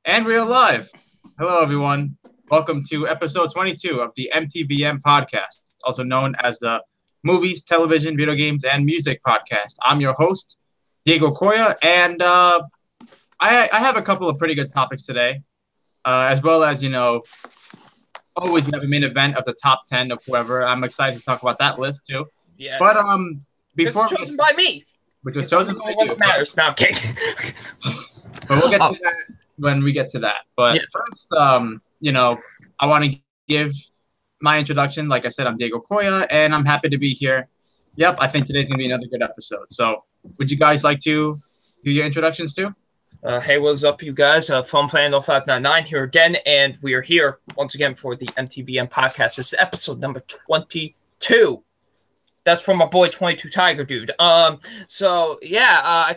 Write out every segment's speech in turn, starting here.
And we're live. Hello, everyone. Welcome to episode 22 of the MTVM Podcast, also known as the Movies, Television, Video Games, and Music Podcast. I'm your host, Diego Coya, and I have a couple of pretty good topics today, as well as, always we have a main event of the top 10 of whoever. I'm excited to talk about that list, too. Yes. But before it's chosen by me. Which was chosen by you. Matters. No, I'm kidding. But we'll get to that when we get to that. But first, I want to give my introduction. Like I said, I'm Diego Coya, and I'm happy to be here. Yep, I think today's going to be another good episode. So would you guys like to do your introductions too? Hey, what's up, you guys? FunFan0599 here again, and we are here once again for the MTVM Podcast. This is episode number 22. That's from my boy 22 Tiger Dude. I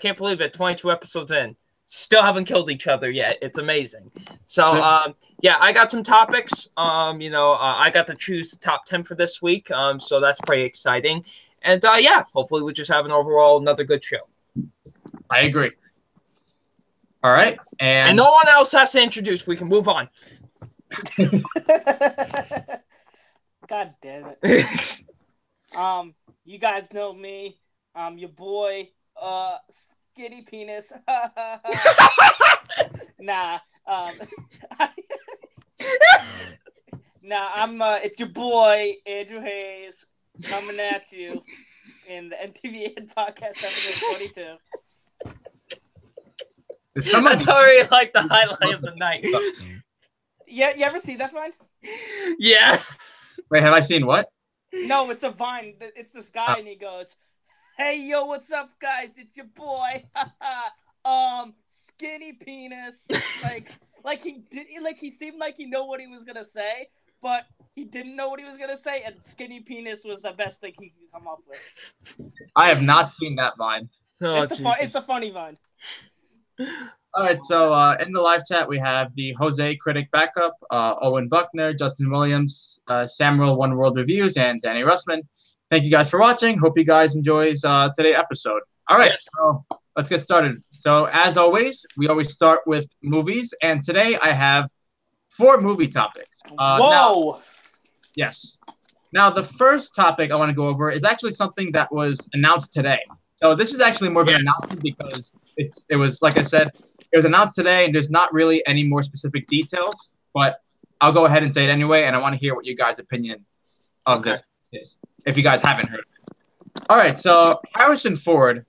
can't believe it. 22 episodes in. Still haven't killed each other yet. It's amazing. So, I got some topics. I got to choose the top 10 for this week. So that's pretty exciting. And, hopefully we just have another good show. I agree. All right. And no one else has to introduce. We can move on. God damn it. You guys know me. I'm your boy, Skinny Penis. It's your boy, Andrew Hayes, coming at you in the MTVM Podcast episode 22. That's already like the highlight of the night. Yeah, you ever see that Vine? Yeah. Wait, have I seen what? No, it's a Vine. It's this guy, and he goes, "Hey, yo, what's up, guys? It's your boy, Skinny Penis." He seemed like he knew what he was gonna say, but he didn't know what he was gonna say, and Skinny Penis was the best thing he could come up with. I have not seen that Vine. It's a funny Vine. All right, so in the live chat, we have the Jose Critic Backup, Owen Buckner, Justin Williams, Samuel One World Reviews, and Danny Russman. Thank you guys for watching. Hope you guys enjoys today's episode. All right, so let's get started. So as always, we always start with movies, and today I have 4 movie topics. Whoa! Yes. Now, the first topic I want to go over is actually something that was announced today. So this is actually more of an announcement because it was, like I said, it was announced today, and there's not really any more specific details, but I'll go ahead and say it anyway, and I want to hear what you guys' opinion of this is, if you guys haven't heard of it. All right, so Harrison Ford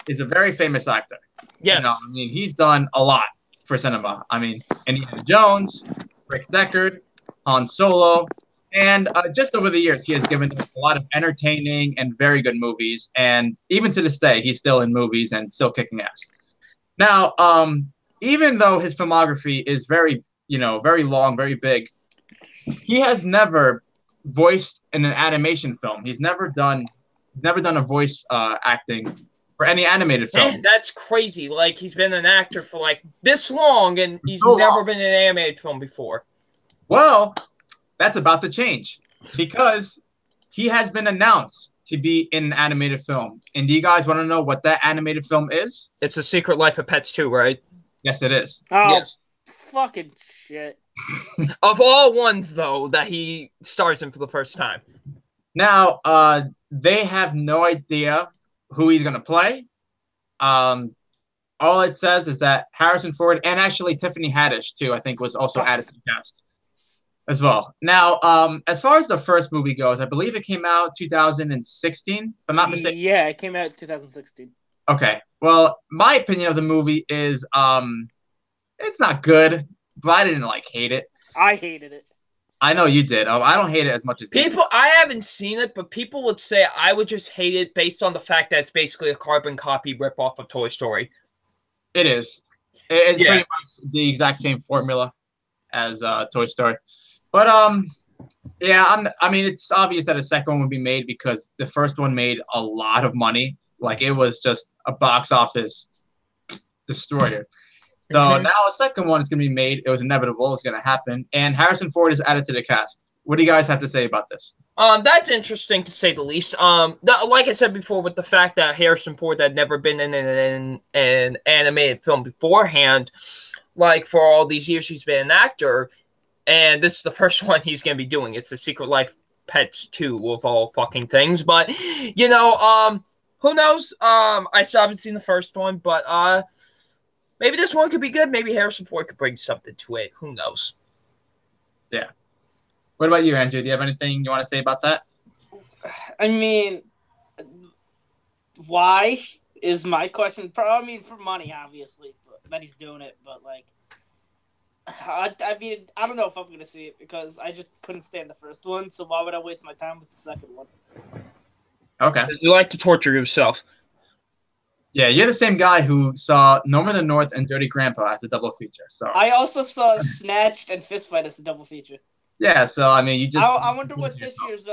is a very famous actor. Yes. He's done a lot for cinema. Indiana Jones, Rick Deckard, Han Solo, and just over the years, he has given us a lot of entertaining and very good movies. And even to this day, he's still in movies and still kicking ass. Now, even though his filmography is very long, very big, he has never voiced in an animation film. He's never done a voice acting for any animated film. Man, that's crazy. Like, he's been an actor for like this long, and he's never been in an animated film before. Well, that's about to change because he has been announced to be in an animated film. And do you guys want to know what that animated film is? It's The Secret Life of Pets 2, right? Yes, it is. Oh, yes. Fucking shit. Of all ones, though, that he stars in for the first time. Now, they have no idea who he's going to play. All it says is that Harrison Ford and actually Tiffany Haddish, too, I think was also added to the cast as well. Now, as far as the first movie goes, I believe it came out 2016, if I'm not mistaken. Yeah, it came out 2016. Okay. Well, my opinion of the movie is it's not good, but I didn't hate it. I hated it. I know you did. I don't hate it as much as people. I haven't seen it, but people would say I would just hate it based on the fact that it's basically a carbon copy ripoff of Toy Story. It is. It's pretty much the exact same formula as Toy Story. But it's obvious that a second one would be made because the first one made a lot of money. Like, it was just a box office destroyer. So now a second one is going to be made. It was inevitable. It's going to happen. And Harrison Ford is added to the cast. What do you guys have to say about this? That's interesting to say the least. Like I said before, with the fact that Harrison Ford had never been in an animated film beforehand, like for all these years he's been an actor, and this is the first one he's going to be doing. It's The Secret Life Pets 2 of all fucking things. But, you know, who knows? I still haven't seen the first one, but maybe this one could be good. Maybe Harrison Ford could bring something to it. Who knows? Yeah. What about you, Andrew? Do you have anything you want to say about that? I mean, why is my question. I mean, for money, obviously, that he's doing it. But, like, I mean, I don't know if I'm going to see it because I just couldn't stand the first one. So why would I waste my time with the second one? Okay. Because you like to torture yourself. Yeah, you're the same guy who saw Norman the North and Dirty Grandpa as a double feature. So I also saw Snatched and Fist Fight as a double feature. yeah, so I mean, you just. I wonder what this year's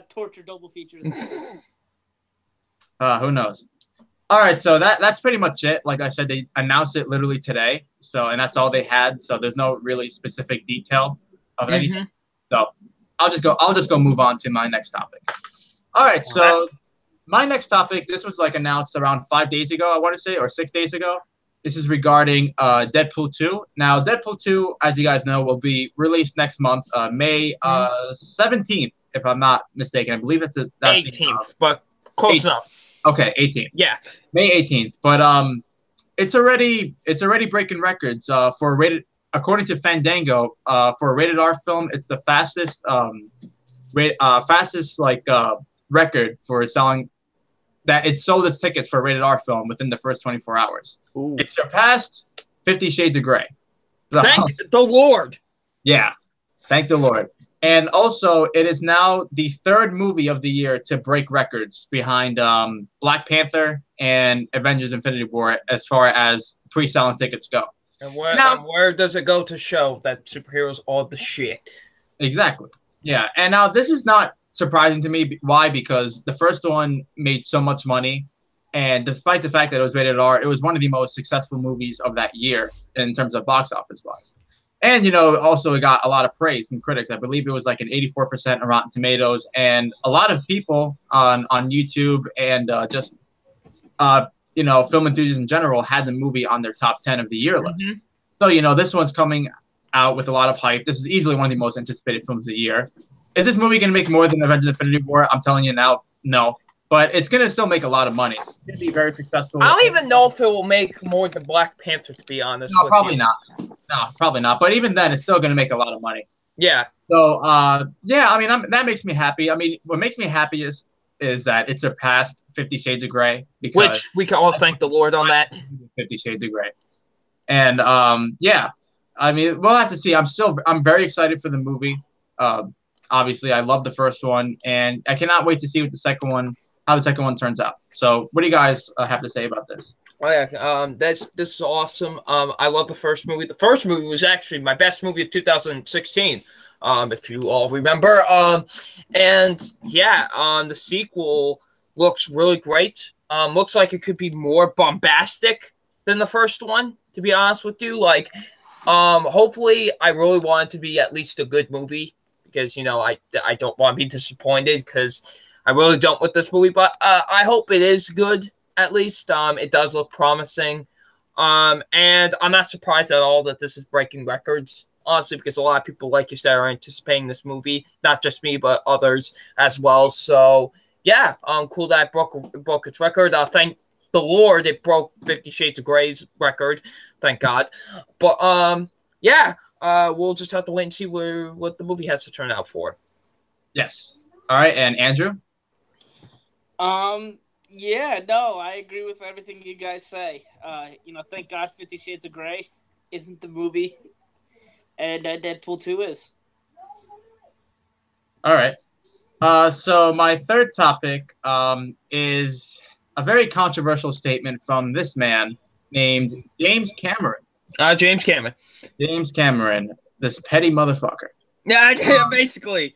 torture double feature is. Who knows? All right, so that's pretty much it. Like I said, they announced it literally today. So and that's all they had. So there's no really specific detail of anything. So I'll just go move on to my next topic. All right, so my next topic, this was like announced around 5 days ago, I want to say, or 6 days ago. This is regarding Deadpool 2. Now, Deadpool 2, as you guys know, will be released next month, May 17th, if I'm not mistaken. I believe that's 18th, but close 18th. enough. Okay, 18th. Yeah, May 18th. But it's already breaking records for rated. According to Fandango, for a rated R film, it's the fastest record for selling. That it sold its tickets for a rated R film within the first 24 hours. Ooh. It surpassed 50 Shades of Grey. So, thank the Lord. Yeah, thank the Lord. And also, it is now the third movie of the year to break records behind Black Panther and Avengers Infinity War as far as pre-selling tickets go. And where does it go to show that superheroes are the shit? Exactly. Yeah, and now this is not surprising to me. Why? Because the first one made so much money, and despite the fact that it was rated R, it was one of the most successful movies of that year in terms of box office wise. And also it got a lot of praise from critics. I believe it was like an 84% on Rotten Tomatoes, and a lot of people on YouTube and film enthusiasts in general had the movie on their top 10 of the year list. So this one's coming out with a lot of hype. This is easily one of the most anticipated films of the year. Is this movie going to make more than Avengers Infinity War? I'm telling you now, no. But it's going to still make a lot of money. It's going to be very successful. I don't even know if it will make more than Black Panther, to be honest. No, probably not. No, probably not. But even then, it's still going to make a lot of money. Yeah. So, yeah, I mean, that makes me happy. I mean, what makes me happiest is that it surpassed 50 Shades of Grey. Which we can all thank the Lord on that. 50 Shades of Grey. And, yeah. I mean, we'll have to see. I'm very excited for the movie. Obviously, I love the first one, and I cannot wait to see how the second one turns out. So, what do you guys have to say about this? Oh yeah, this is awesome. I love the first movie. The first movie was actually my best movie of 2016, if you all remember. And yeah, the sequel looks really great. Looks like it could be more bombastic than the first one, to be honest with you. Like, hopefully, I really want it to be at least a good movie. Because, I don't want to be disappointed because I really don't with this movie. But I hope it is good, at least. It does look promising. And I'm not surprised at all that this is breaking records, honestly, because a lot of people, like you said, are anticipating this movie. Not just me, but others as well. So, yeah, cool that it broke its record. Thank the Lord it broke 50 Shades of Grey's record. Thank God. But, yeah. We'll just have to wait and see what the movie has to turn out for. Yes. All right, and Andrew? Yeah, no, I agree with everything you guys say. Thank God 50 Shades of Grey isn't the movie, and Deadpool 2 is. All right. So my third topic is a very controversial statement from this man named James Cameron. James Cameron. James Cameron, this petty motherfucker. Yeah, basically.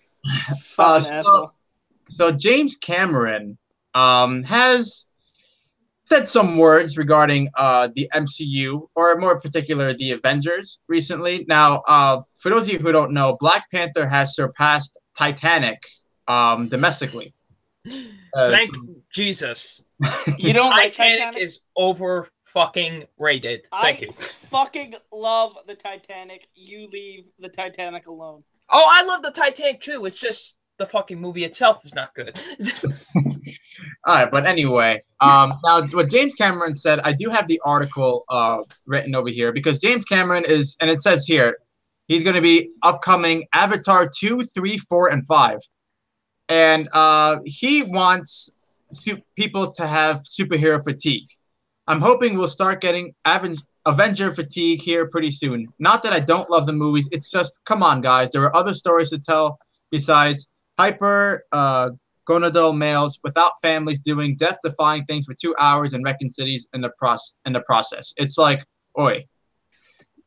So James Cameron has said some words regarding the MCU, or more particular, the Avengers recently. Now, for those of you who don't know, Black Panther has surpassed Titanic domestically. Thank Jesus. You don't like Titanic Titanic? is over fucking rated. Thank you. I fucking love the Titanic. You leave the Titanic alone. Oh, I love the Titanic too. It's just the fucking movie itself is not good. All right, but anyway, now what James Cameron said, I do have the article written over here because James Cameron is, and it says here, he's going to be upcoming Avatar 2, 3, 4, and 5. And he wants people to have superhero fatigue. I'm hoping we'll start getting Avenger fatigue here pretty soon. Not that I don't love the movies. It's just, come on, guys. There are other stories to tell besides gonadal males without families doing death-defying things for 2 hours and wrecking cities in the process. It's like, oi.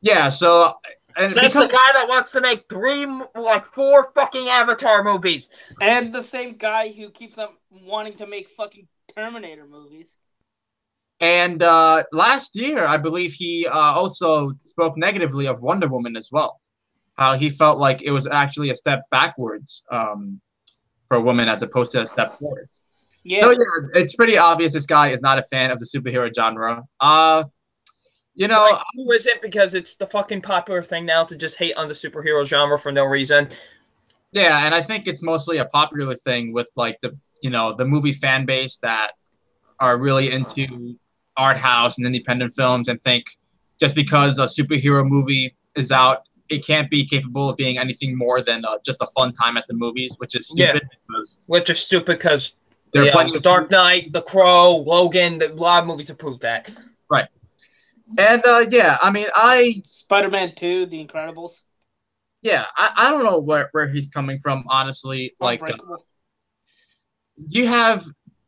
Yeah, so... And that's the guy that wants to make 4 fucking Avatar movies. And the same guy who keeps on wanting to make fucking Terminator movies. And last year, I believe he also spoke negatively of Wonder Woman as well. How he felt like it was actually a step backwards for a woman as opposed to a step forwards. Yeah. So, yeah, it's pretty obvious this guy is not a fan of the superhero genre. You know, like, who isn't? Because it's the fucking popular thing now to just hate on the superhero genre for no reason. Yeah, and I think it's mostly a popular thing with like the movie fan base that are really into art house and independent films and think just because a superhero movie is out, it can't be capable of being anything more than just a fun time at the movies, which is stupid. Yeah. Which is stupid because there are plenty The Dark Knight, The Crow, Logan, a lot of movies have proved that. Right. And, yeah, I mean, Spider-Man 2, The Incredibles. Yeah, I don't know where he's coming from, honestly. Like, you have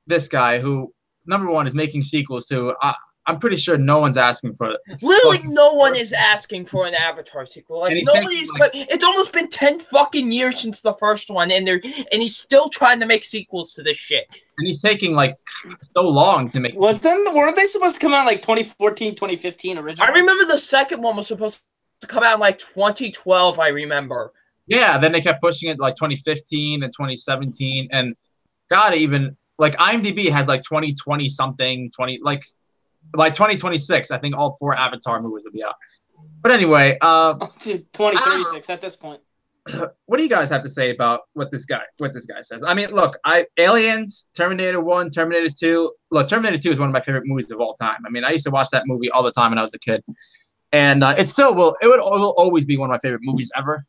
this guy who, number one, is making sequels to... I'm pretty sure no one's asking for it. Literally, no one is asking for an Avatar sequel. Like nobody's. It's almost been 10 fucking years since the first one, and he's still trying to make sequels to this shit. And he's taking like so long to make. Weren't they supposed to come out like 2014, 2015 originally? I remember the second one was supposed to come out in like 2012. I remember. Yeah, then they kept pushing it like 2015 and 2017, and God, even like IMDb has like 2020 something, 20 like. By 2026, I think all 4 Avatar movies will be out. But anyway, 2036 at this point. What do you guys have to say about what this guy says? I mean, look, Aliens, Terminator 1, Terminator 2. Look, Terminator 2 is one of my favorite movies of all time. I mean, I used to watch that movie all the time when I was a kid, and it will always be one of my favorite movies ever.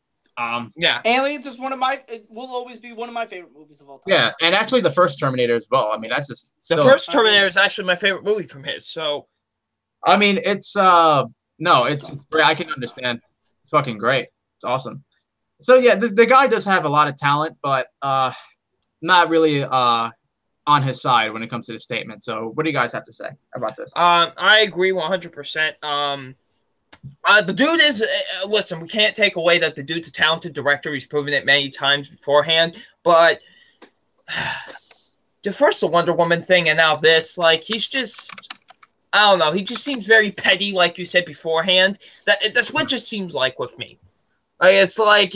Yeah, Aliens is it will always be one of my favorite movies of all time. Yeah, and actually the first Terminator as well. I mean, that's just the first Terminator is actually my favorite movie from his. So, I mean, it's it's great. I can understand. It's fucking great. It's awesome. So yeah, the guy does have a lot of talent, but not really on his side when it comes to the statement. So, what do you guys have to say about this? I agree 100%. The dude is listen, we can't take away that the dude's a talented director. He's proven it many times beforehand. But the Wonder Woman thing and now this, like, he's just, I don't know. He just seems very petty, like you said beforehand. That's what it just seems like with me. Like, it's like,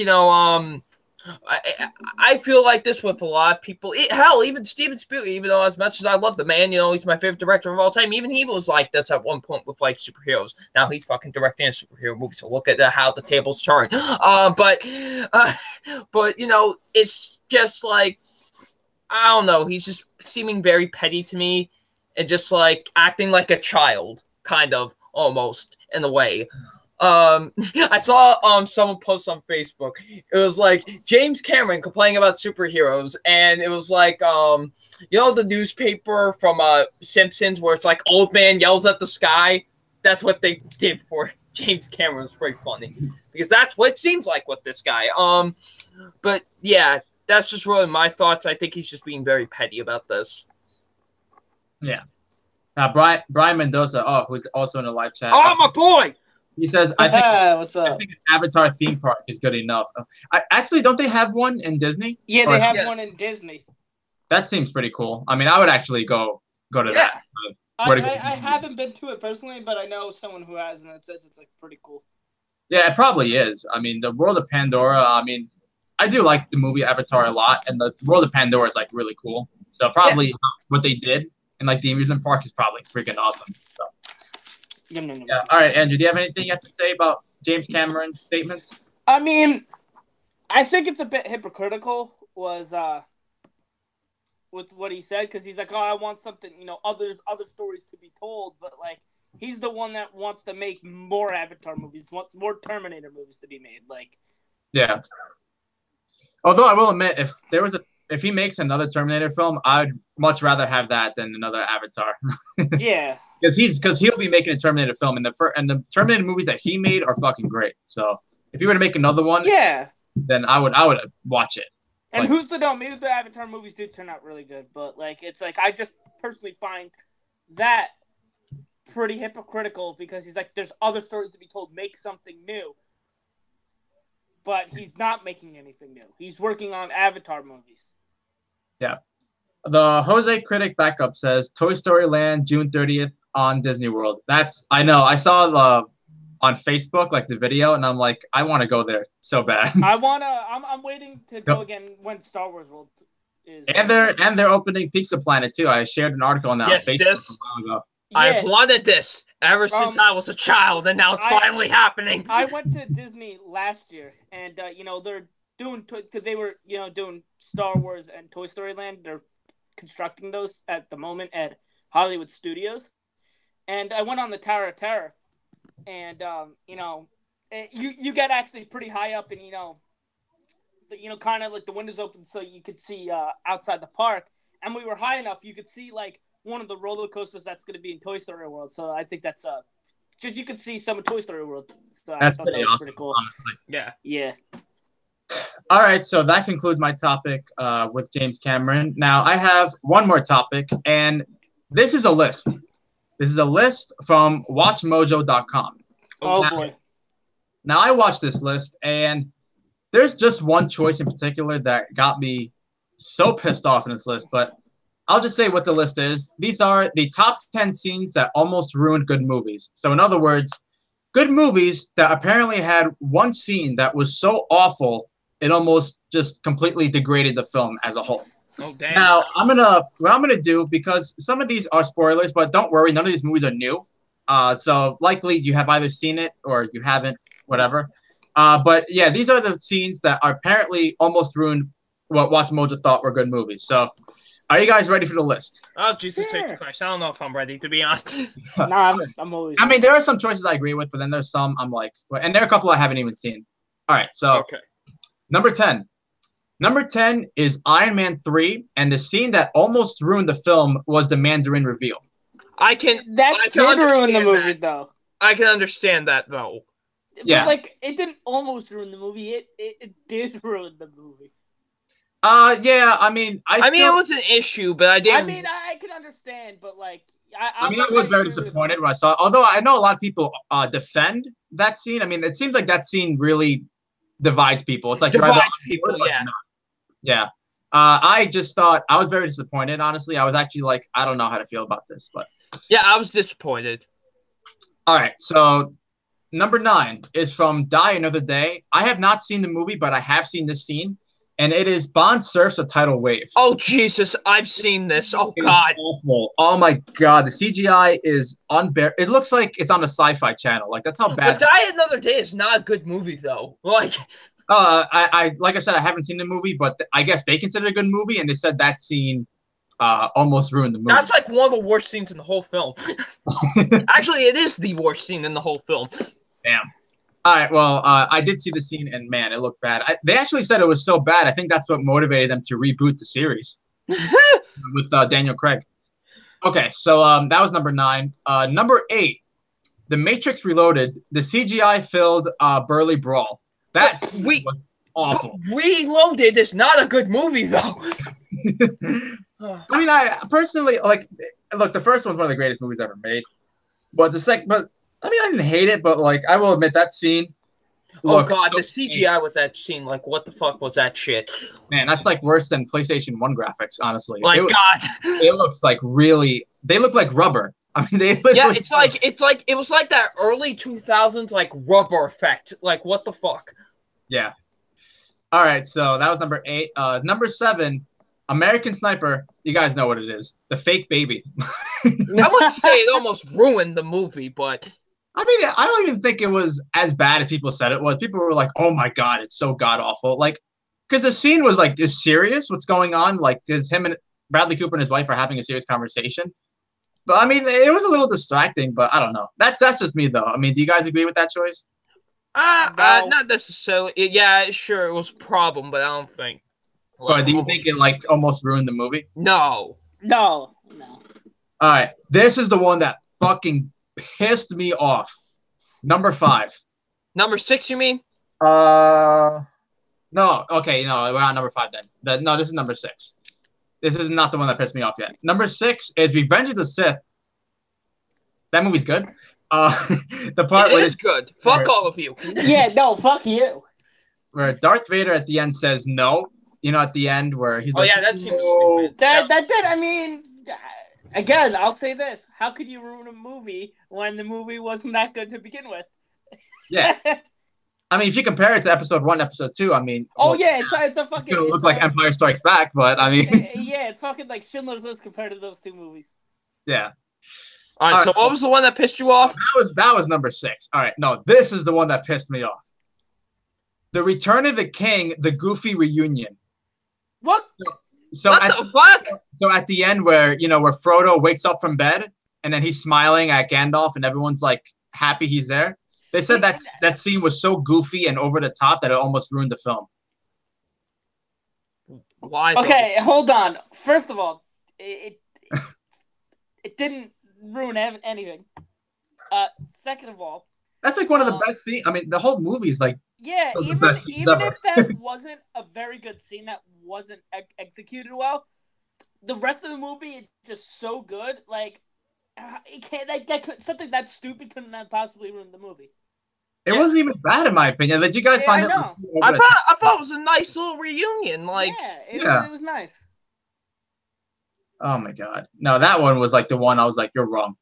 I feel like this with a lot of people. Hell, even Steven Spielberg, even though as much as I love the man, he's my favorite director of all time, even he was like this at one point with like superheroes. Now he's fucking directing a superhero movie, so look at how the tables turn. But it's just like, I don't know, he's just seeming very petty to me and just like acting like a child, kind of, almost, in a way. I saw someone post on Facebook. It was like James Cameron complaining about superheroes, and it was like the newspaper from Simpsons where it's like old man yells at the sky. That's what they did for James Cameron. It's pretty funny because that's what it seems like with this guy. But yeah, that's just really my thoughts. I think he's just being very petty about this. Yeah. Brian Mendoza, who's also in the live chat. Oh, my boy. He says, I what's up? think an Avatar theme park is good enough. Actually, don't they have one in Disney? Yeah, they have one in Disney. That seems pretty cool. I mean, I would actually go to that. I haven't been to it personally, but I know someone who has, and it says it's like pretty cool. Yeah, it probably is. I mean, the World of Pandora, I mean, I do like the movie Avatar a lot, and the World of Pandora is like really cool. So probably what they did in like the amusement park is probably freaking awesome. So. Yum, yum, yum. Yeah. All right, Andrew. Do you have anything you have to say about James Cameron's statements? I mean, I think it's a bit hypocritical. With what he said, because he's like, oh, I want something, other stories to be told, but like he's the one that wants to make more Avatar movies, wants more Terminator movies to be made. Like, yeah. Although I will admit, if he makes another Terminator film, I'd much rather have that than another Avatar. Yeah, because he'll be making a Terminator film, and the Terminator movies that he made are fucking great. So if he were to make another one, yeah, then I would watch it. And like, who's to know? Maybe the Avatar movies do turn out really good, but like it's like I just personally find that pretty hypocritical because he's like, there's other stories to be told. Make something new, but he's not making anything new. He's working on Avatar movies. Yeah. The Jose Critic backup says Toy Story Land June 30th on Disney World. I know. I saw on Facebook like the video, and I'm like, I want to go there so bad. I'm waiting to go again when Star Wars World is. And they're opening Pizza Planet too. I shared an article on that. Yes, on Facebook this. a while ago. Yeah. I've wanted this ever since I was a child, and now it's finally happening. I went to Disney last year, and they're doing because they were doing Star Wars and Toy Story Land. They're constructing those at the moment at Hollywood Studios, and I went on the Tower of Terror, and you get actually pretty high up, and kind of like the windows open so you could see outside the park, and we were high enough you could see like one of the roller coasters that's going to be in Toy Story World. So I think that's just you could see some of Toy Story World. So I thought that was awesome, pretty cool. honestly. Yeah. All right, so that concludes my topic with James Cameron. Now I have one more topic, and this is a list. This is a list from WatchMojo.com. Oh boy. Now I watched this list, and there's just one choice in particular that got me so pissed off in this list, but I'll just say what the list is. These are the top 10 scenes that almost ruined good movies. So in other words, good movies that apparently had one scene that was so awful, it almost just completely degraded the film as a whole. Oh, damn. Now, what I'm gonna do, because some of these are spoilers, but don't worry, none of these movies are new. So likely you have either seen it or you haven't, whatever. But yeah, these are the scenes that are apparently almost ruined what Watch Mojo thought were good movies. So are you guys ready for the list? Oh, Jesus Christ. I don't know if I'm ready, to be honest. Nah, I'm always. I mean, there are some choices I agree with, but then there's some I'm like, and there are a couple I haven't even seen. All right, so Okay. Number 10. Number 10 is Iron Man 3, and the scene that almost ruined the film was the Mandarin reveal. I can That did ruin the movie, though. I can understand that, though. Yeah. But, like, it didn't almost ruin the movie. It did ruin the movie. Yeah, I mean, it was an issue, but I didn't. I mean, I can understand, but, like, I was very disappointed when I saw it. Although I know a lot of people defend that scene. I mean, it seems like that scene really divides people. It's like divides people, yeah. Yeah. I just thought I was very disappointed, honestly. I was actually like, I don't know how to feel about this, but yeah, I was disappointed. All right, so number 9 is from Die Another Day. I have not seen the movie, but I have seen this scene, and it is Bond surfs a tidal wave. Oh, Jesus, I've seen this. Oh, God. Awful. Oh, my God. The CGI is unbearable. It looks like it's on the Sci-Fi Channel. Like, that's how bad. But Die Another Day is not a good movie, though. Like, like I said, I haven't seen the movie, but I guess they consider it a good movie, and they said that scene almost ruined the movie. That's like one of the worst scenes in the whole film. Actually, it is the worst scene in the whole film. Damn. All right, well, I did see the scene, and man, it looked bad. They actually said it was so bad, I think that's what motivated them to reboot the series with Daniel Craig. Okay, so that was number 9. Number 8, The Matrix Reloaded, the CGI-filled Burly Brawl. That was awful. Reloaded is not a good movie, though. I mean, I personally, like, look, the first one's one of the greatest movies ever made. But the second, I mean, I didn't hate it, but, like, I will admit that scene. Oh, God, the CGI with that scene, like, what the fuck was that shit? Man, that's, like, worse than PlayStation 1 graphics, honestly. My God. It looks like really, they look like rubber. I mean, they look yeah, it was like that early 2000s, like, rubber effect. Like, what the fuck? Yeah. All right, so that was number 8. Number 7, American Sniper, you guys know what it is. The fake baby. I would say it almost ruined the movie, but I mean, I don't even think it was as bad as people said it was. People were like, "Oh my god, it's so god awful!" Like, because the scene was like, "Is serious? What's going on?" Like, is him and Bradley Cooper and his wife are having a serious conversation. But I mean, it was a little distracting. But I don't know. That's just me though. I mean, do you guys agree with that choice? No. not necessarily. Yeah, sure, it was a problem, but I don't think. Or do you think it like almost ruined the movie? No. No. All right, this is the one that fucking pissed me off. Number 5. Number 6, you mean? No. Okay, no, we're on number 5 then. No, this is number 6. This is not the one that pissed me off yet. Number 6 is Revenge of the Sith. That movie's good. The part it is good. Fuck all of you. Yeah, no, fuck you. Where Darth Vader at the end says no. You know, at the end where he's like, yeah, that seems no. stupid. That did. I mean, again, I'll say this: how could you ruin a movie when the movie wasn't that good to begin with? Yeah. I mean, if you compare it to episode 1, episode 2, I mean, yeah, it's a fucking. It looks like Empire Strikes Back, but I mean, yeah, it's fucking like Schindler's List compared to those two movies. Yeah. All right, so what was the one that pissed you off? That was number 6. All right, no, this is the one that pissed me off. The Return of the King, the Goofy reunion. What? So what the fuck? So at the end, where Frodo wakes up from bed and then he's smiling at Gandalf and everyone's like happy he's there. They said that scene was so goofy and over the top that it almost ruined the film. Why? Okay, hold on. First of all, it didn't ruin anything. Second of all, that's like one of the best scenes. I mean, the whole movie is like. Yeah, even if that wasn't a very good scene that wasn't executed well, the rest of the movie is just so good. Like, it can't something that stupid couldn't have possibly ruined the movie. It wasn't even bad in my opinion. Did you guys find it? I thought it was a nice little reunion. Like, it was nice. Oh my god, no, that one was like the one I was like, you're wrong.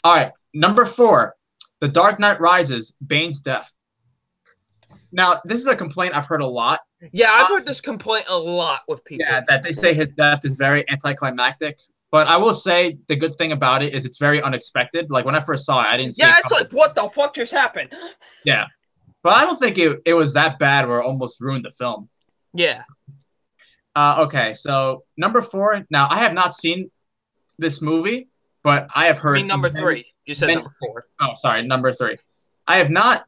All right, number 4, The Dark Knight Rises, Bane's death. Now, this is a complaint I've heard a lot. Yeah, I've heard this complaint a lot with people. Yeah, that they say his death is very anticlimactic. But I will say the good thing about it is it's very unexpected. Like, when I first saw it, I didn't see it. Yeah, it's like, what the fuck just happened? Yeah. But I don't think it was that bad where it almost ruined the film. Yeah. Okay, so number 4. Now, I have not seen this movie, but I have heard... I mean, number 3. You said number 4. Oh, sorry, number 3. I have not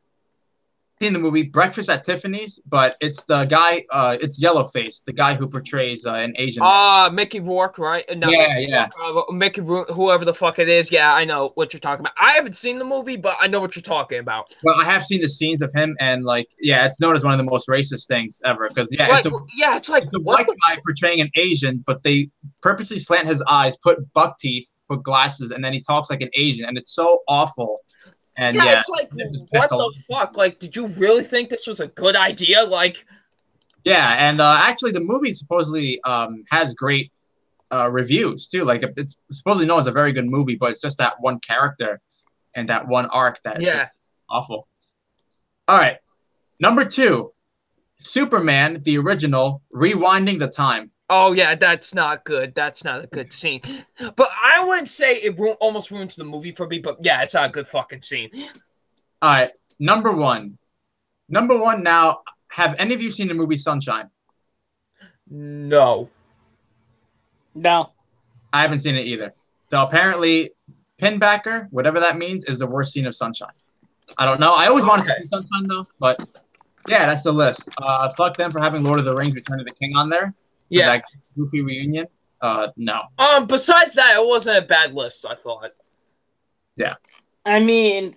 seen the movie Breakfast at Tiffany's, but it's the guy, it's Yellowface, the guy who portrays an Asian man. Mickey Rourke, right? No, yeah. Mickey Rourke, whoever the fuck it is. Yeah, I know what you're talking about. I haven't seen the movie, but I know what you're talking about. Well, I have seen the scenes of him, and like, yeah, it's known as one of the most racist things ever. Because it's a white guy portraying an Asian, but they purposely slant his eyes, put buck teeth, put glasses, and then he talks like an Asian, and it's so awful. And it's like, what the fuck? Like, did you really think this was a good idea? Like, yeah, and actually, the movie supposedly has great reviews too. Like, it's supposedly known as a very good movie, but it's just that one character and that one arc that is just awful. All right, number 2, Superman, the original, Rewinding the Time. Oh, yeah, that's not good. That's not a good scene. But I wouldn't say it almost ruins the movie for me, but yeah, it's not a good fucking scene. All right, number 1. Number 1 now, have any of you seen the movie Sunshine? No. No. I haven't seen it either. So apparently, Pinbacker, whatever that means, is the worst scene of Sunshine. I don't know. I always wanted to see Sunshine, though, but yeah, that's the list. Fuck them for having Lord of the Rings Return of the King on there. Yeah. That goofy reunion. No. Besides that, it wasn't a bad list, I thought. Yeah. I mean,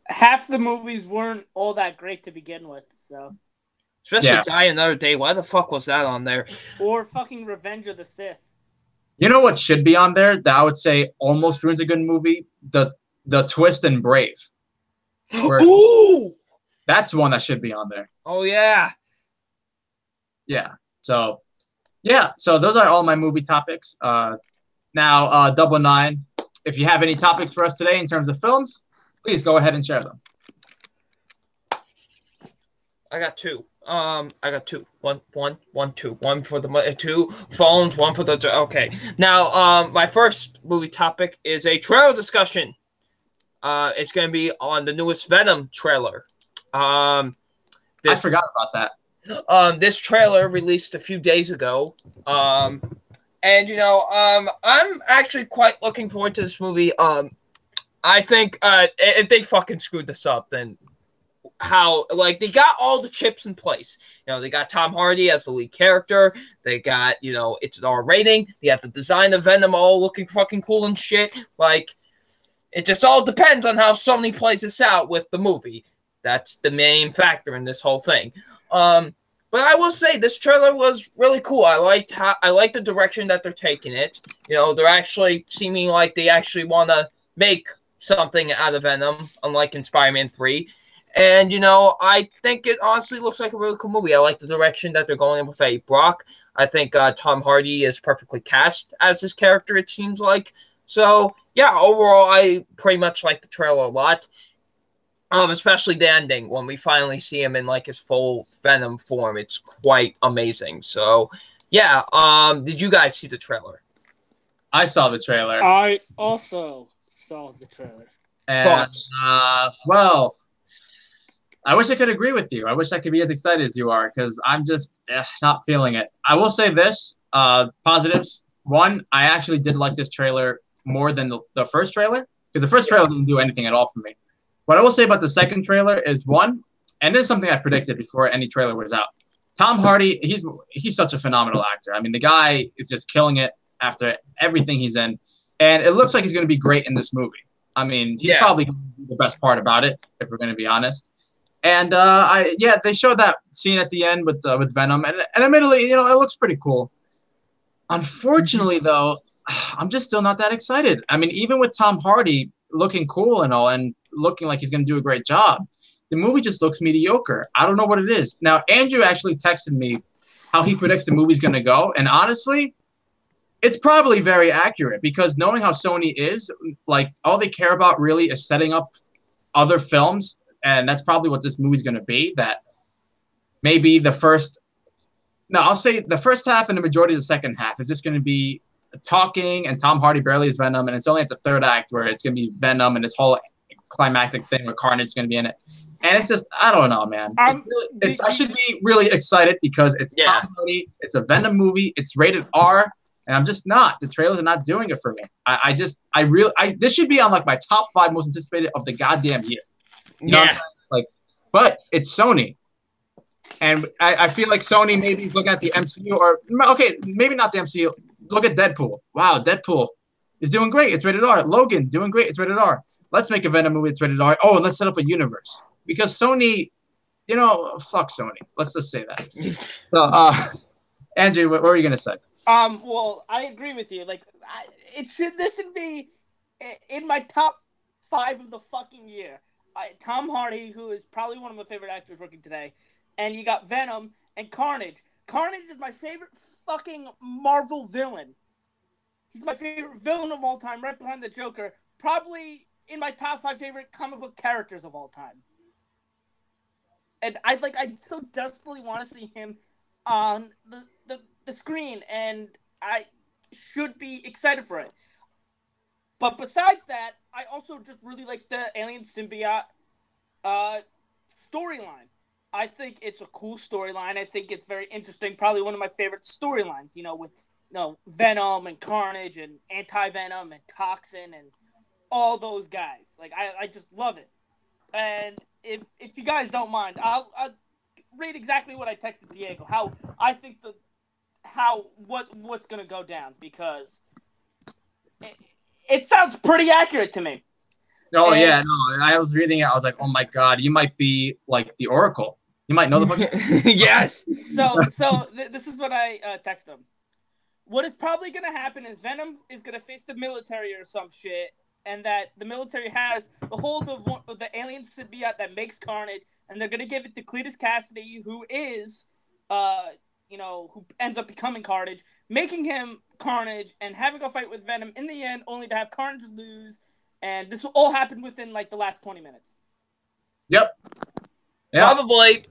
half the movies weren't all that great to begin with, so. Especially Die Another Day. Why the fuck was that on there? Or fucking Revenge of the Sith. You know what should be on there that I would say almost ruins a good movie? The Twist and Brave. Ooh! That's one that should be on there. Oh, yeah. Yeah. So those are all my movie topics. Now, Double Nine, if you have any topics for us today in terms of films, please go ahead and share them. I got 2. I got two. Two. One for the two phones, one for the. Okay. Now, my first movie topic is a trailer discussion. It's going to be on the newest Venom trailer. I forgot about that. This trailer released a few days ago. And I'm actually quite looking forward to this movie. I think if they fucking screwed this up, then how, like, they got all the chips in place. They got Tom Hardy as the lead character. They got, it's an R rating. They got the design of Venom all looking fucking cool and shit. Like, it just all depends on how Sony plays this out with the movie. That's the main factor in this whole thing. But I will say this trailer was really cool. I like the direction that they're taking it. They're actually seeming like they actually want to make something out of Venom, unlike in Spider-Man 3. And, I think it honestly looks like a really cool movie. I like the direction that they're going with Eddie Brock. I think Tom Hardy is perfectly cast as his character, it seems like. So, yeah, overall, I pretty much like the trailer a lot. Especially the ending, when we finally see him in, like, his full Venom form. It's quite amazing. So, yeah, did you guys see the trailer? I saw the trailer. I also saw the trailer. And, Thoughts? Well, I wish I could agree with you. I wish I could be as excited as you are, because I'm just not feeling it. I will say this, positives. One, I actually did like this trailer more than the first trailer, because the first trailer didn't do anything at all for me. What I will say about the second trailer is, one, and this is something I predicted before any trailer was out, Tom Hardy, he's such a phenomenal actor. I mean, the guy is just killing it after everything he's in, and it looks like he's going to be great in this movie. I mean, he's probably the best part about it, if we're going to be honest. And they showed that scene at the end with Venom, and admittedly, it looks pretty cool. Unfortunately, though, I'm just still not that excited. I mean, even with Tom Hardy looking cool and all, and looking like he's going to do a great job, the movie just looks mediocre. I don't know what it is. Now, Andrew actually texted me how he predicts the movie's going to go, and honestly, it's probably very accurate, because knowing how Sony is, like, all they care about really is setting up other films, and that's probably what this movie's going to be. That maybe I'll say the first half and the majority of the second half is just going to be talking, and Tom Hardy barely is Venom, and it's only at the third act where it's going to be Venom and this whole climactic thing where Carnage is going to be in it. And it's just, I don't know, man. I should be really excited because it's Tom Hardy, it's a Venom movie, it's rated R, and I'm just not. The trailers are not doing it for me. This should be on like my top 5 most anticipated of the goddamn year. You know what I'm saying? Like, but it's Sony. And I feel like Sony maybe look at the MCU, or okay, maybe not the MCU. Look at Deadpool. Wow, Deadpool is doing great. It's rated R. Logan doing great. It's rated R. Let's make a Venom movie. It's rated R. Oh, and let's set up a universe, because Sony, fuck Sony. Let's just say that. So, Andrew, what were you gonna say? Well, I agree with you. Like, this should be in my top 5 of the fucking year. Tom Hardy, who is probably one of my favorite actors working today, and you got Venom and Carnage. Carnage is my favorite fucking Marvel villain. He's my favorite villain of all time, right behind the Joker. Probably in my top 5 favorite comic book characters of all time. And I so desperately want to see him on the screen, and I should be excited for it. But besides that, I also just really like the alien symbiote storyline. I think it's a cool storyline. I think it's very interesting. Probably one of my favorite storylines, with Venom and Carnage and Anti-Venom and Toxin and all those guys. Like, I just love it. And if you guys don't mind, I'll read exactly what I texted Diego. How I think what's gonna go down, because it sounds pretty accurate to me. Oh, yeah, no, I was reading it. I was like, oh my God, you might be like the Oracle. You might know the fucking Yes. So this is what I texted him. What is probably going to happen is Venom is going to face the military or some shit, and that the military has the hold of the alien symbiote that makes Carnage, and they're going to give it to Cletus Cassidy, who is, who ends up becoming Carnage, making him Carnage, and having a fight with Venom in the end, only to have Carnage lose. And this will all happen within, like, the last 20 minutes. Yep. Probably.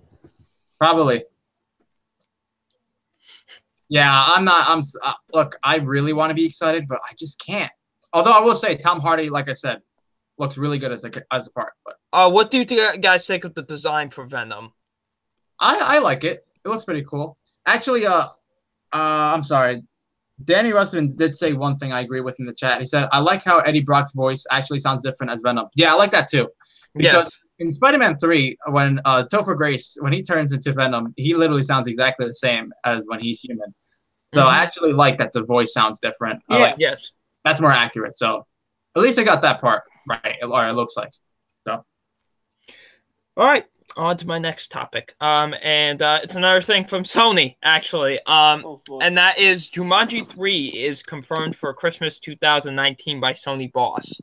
Probably. Yeah, I'm not. Look, I really want to be excited, but I just can't. Although I will say, Tom Hardy, like I said, looks really good as a part. But what do you guys think of the design for Venom? I like it. It looks pretty cool. Actually, I'm sorry. Danny Russman did say one thing I agree with in the chat. He said, I like how Eddie Brock's voice actually sounds different as Venom. Yeah, I like that too. Because in Spider-Man 3, when Topher Grace, when he turns into Venom, he literally sounds exactly the same as when he's human. So I actually like that the voice sounds different. Yeah. Yes. That's more accurate. So at least I got that part right, or it looks like. So. All right. On to my next topic. And it's another thing from Sony, actually. And that is Jumanji 3 is confirmed for Christmas 2019 by Sony Boss.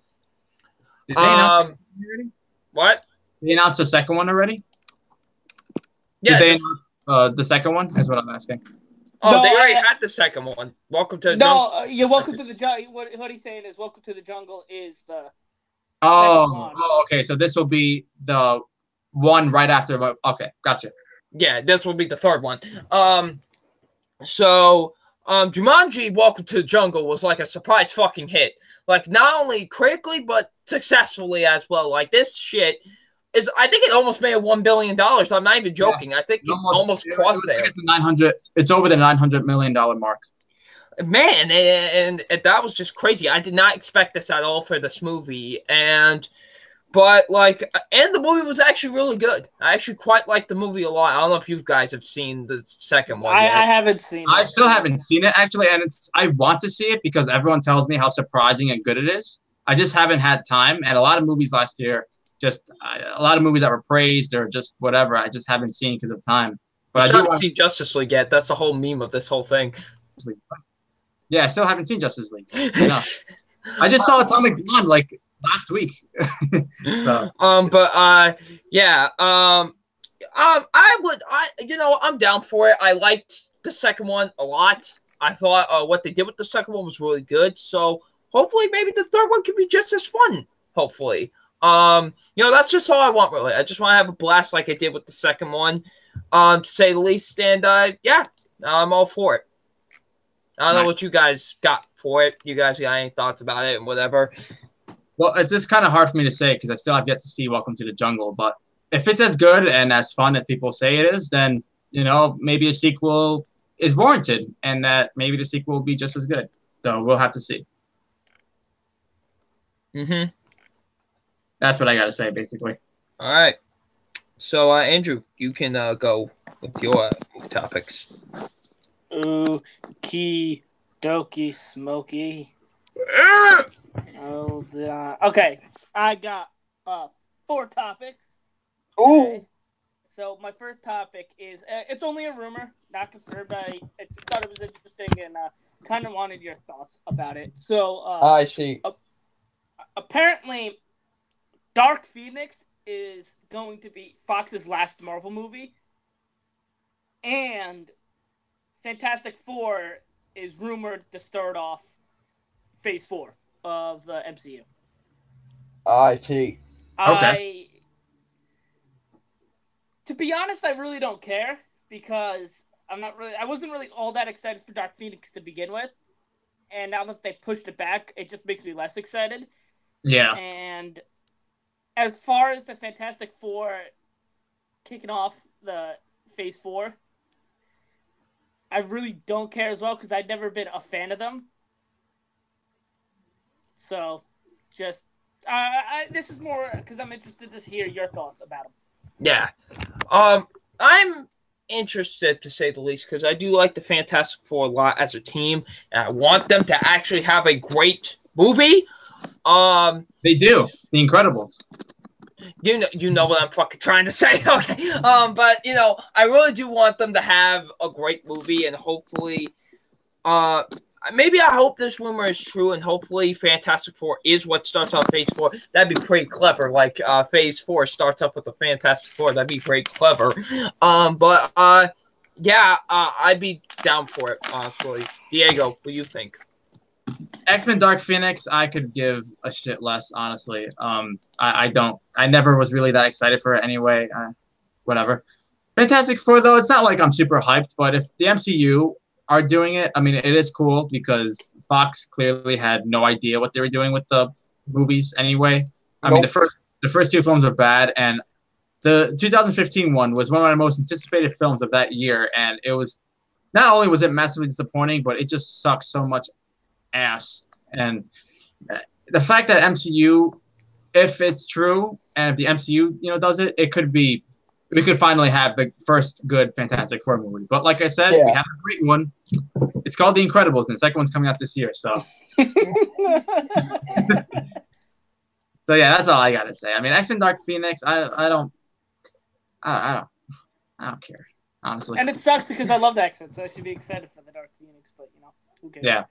Did they announce already? What? They announced the second one already? Yeah. Did they announce the second one? Is what I'm asking. Oh, No, they already had the second one. Welcome to the Jungle. Yeah, Welcome to the Jungle. What he's saying is Welcome to the Jungle is the second one. Oh, okay. So this will be the one right after. Okay, gotcha. Yeah, this will be the third one. So Jumanji Welcome to the Jungle was like a surprise fucking hit. Like, not only critically, but successfully as well. Like, this shit is, I think it almost made $1 billion. I'm not even joking. Yeah, I think it almost crossed there. It's over the $900 million mark. Man, and that was just crazy. I did not expect this at all for this movie. But the movie was actually really good. I actually quite liked the movie a lot. I don't know if you guys have seen the second one yet. I haven't seen it. I still haven't seen it, actually, and I want to see it because everyone tells me how surprising and good it is. I just haven't had time, and a lot of movies last year, a lot of movies that were praised or just whatever, I just haven't seen because of time. But I haven't seen Justice League yet. That's the whole meme of this whole thing. Yeah, I still haven't seen Justice League. No. I just saw Atomic Blonde last week. So. I'm down for it. I liked the second one a lot. I thought what they did with the second one was really good. So hopefully maybe the third one can be just as fun. Hopefully. That's just all I want, really. I just want to have a blast like I did with the second one, to say the least. And I'm all for it. I don't know what you guys got for it. You guys got any thoughts about it and whatever? Well, it's just kind of hard for me to say because I still have yet to see Welcome to the Jungle. But if it's as good and as fun as people say it is, then, maybe a sequel is warranted and that maybe the sequel will be just as good. So we'll have to see. Mm-hmm. That's what I got to say, basically. All right. So, Andrew, you can go with your topics. Okie dokie smoky. Hold on. Okay, I got 4 topics. Ooh. So my first topic is it's only a rumor, not confirmed. I just thought it was interesting and kind of wanted your thoughts about it. So I see. Apparently, Dark Phoenix is going to be Fox's last Marvel movie, and Fantastic Four is rumored to start off Phase 4 of the MCU. I see. Okay. To be honest, I really don't care because I wasn't really all that excited for Dark Phoenix to begin with. And now that they pushed it back, it just makes me less excited. Yeah. And as far as the Fantastic Four kicking off the Phase 4, I really don't care as well because I've never been a fan of them. So, just this is more because I'm interested to hear your thoughts about them. Yeah, I'm interested to say the least because I do like the Fantastic Four a lot as a team, and I want them to actually have a great movie. They do. The Incredibles. You know what I'm fucking trying to say, okay? But I really do want them to have a great movie, and hopefully, maybe I hope this rumor is true, and hopefully Fantastic Four is what starts off Phase 4. That'd be pretty clever. Like, Phase 4 starts off with the Fantastic Four. That'd be pretty clever. I'd be down for it, honestly. Diego, what do you think? X-Men Dark Phoenix, I could give a shit less, honestly. I never was really that excited for it anyway. Whatever. Fantastic Four, though, it's not like I'm super hyped, but if the MCU are doing it, I mean, it is cool because Fox clearly had no idea what they were doing with the movies anyway. I mean, the first two films are bad, and the 2015 one was one of my most anticipated films of that year, and it was not only was it massively disappointing, but it just sucked so much ass. And the fact that MCU, if it's true, and if the MCU does it, we could finally have the first good Fantastic Four movie. But like I said, we have a great one. It's called The Incredibles, and the second one's coming out this year. So, so yeah, that's all I gotta say. I mean, X-Men Dark Phoenix, I don't care, honestly. And it sucks because I love the X-Men, so I should be excited for the Dark Phoenix. But who cares?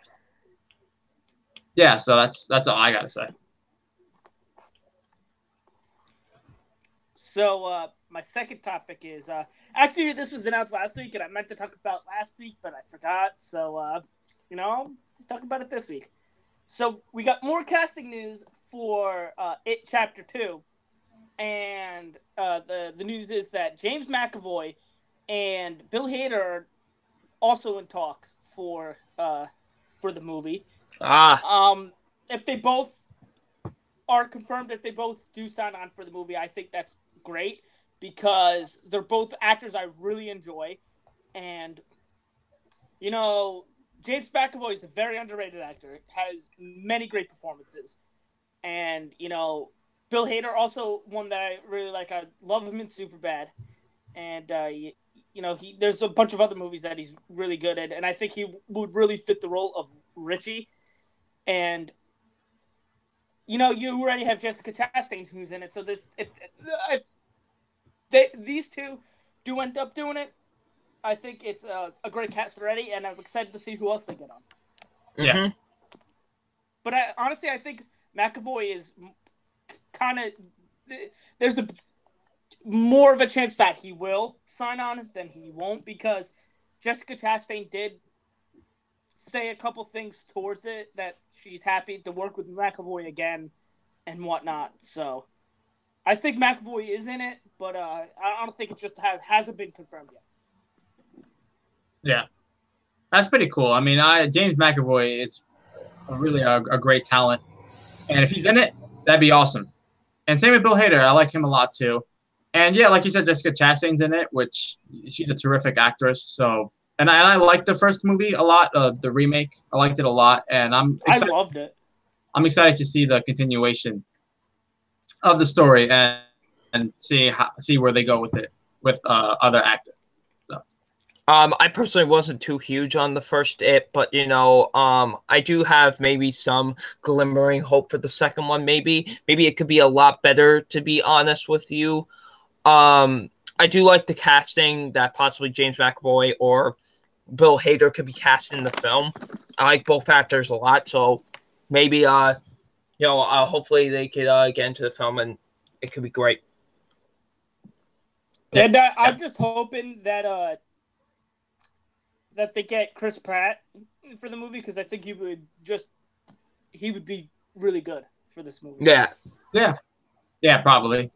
Yeah. So that's all I gotta say. So my second topic is actually this was announced last week, and I meant to talk about last week, but I forgot. So I'll talk about it this week. So we got more casting news for It Chapter 2, and the news is that James McAvoy and Bill Hader are also in talks for the movie. If they both are confirmed, if they both do sign on for the movie, I think that's great because they're both actors I really enjoy, and James McAvoy is a very underrated actor, has many great performances, and Bill Hader also one that I really like. I love him in Superbad, and there's a bunch of other movies that he's really good at, and I think he would really fit the role of Richie. And you already have Jessica Chastain who's in it, so these two do end up doing it, I think it's a great cast already, and I'm excited to see who else they get on. Yeah. Mm-hmm. But honestly, I think McAvoy is kind of... There's more of a chance that he will sign on than he won't, because Jessica Chastain did say a couple things towards it that she's happy to work with McAvoy again and whatnot. So I think McAvoy is in it, but I don't think it just hasn't been confirmed yet. Yeah, that's pretty cool. I mean, James McAvoy is really a great talent, and if he's in it, that'd be awesome. And same with Bill Hader. I like him a lot too. And yeah, like you said, Jessica Chastain's in it, which she's a terrific actress. So, and I liked the first movie a lot, the remake. I liked it a lot, and I loved it. I'm excited to see the continuation of the story and see where they go with it with other actors. I personally wasn't too huge on the first It, but I do have maybe some glimmering hope for the second one. Maybe it could be a lot better, to be honest with you. I do like the casting that possibly James McAvoy or Bill Hader could be cast in the film. I like both actors a lot, so maybe hopefully they could get into the film and it could be great. And I'm just hoping that they get Chris Pratt for the movie, because I think he would be really good for this movie. Yeah, probably.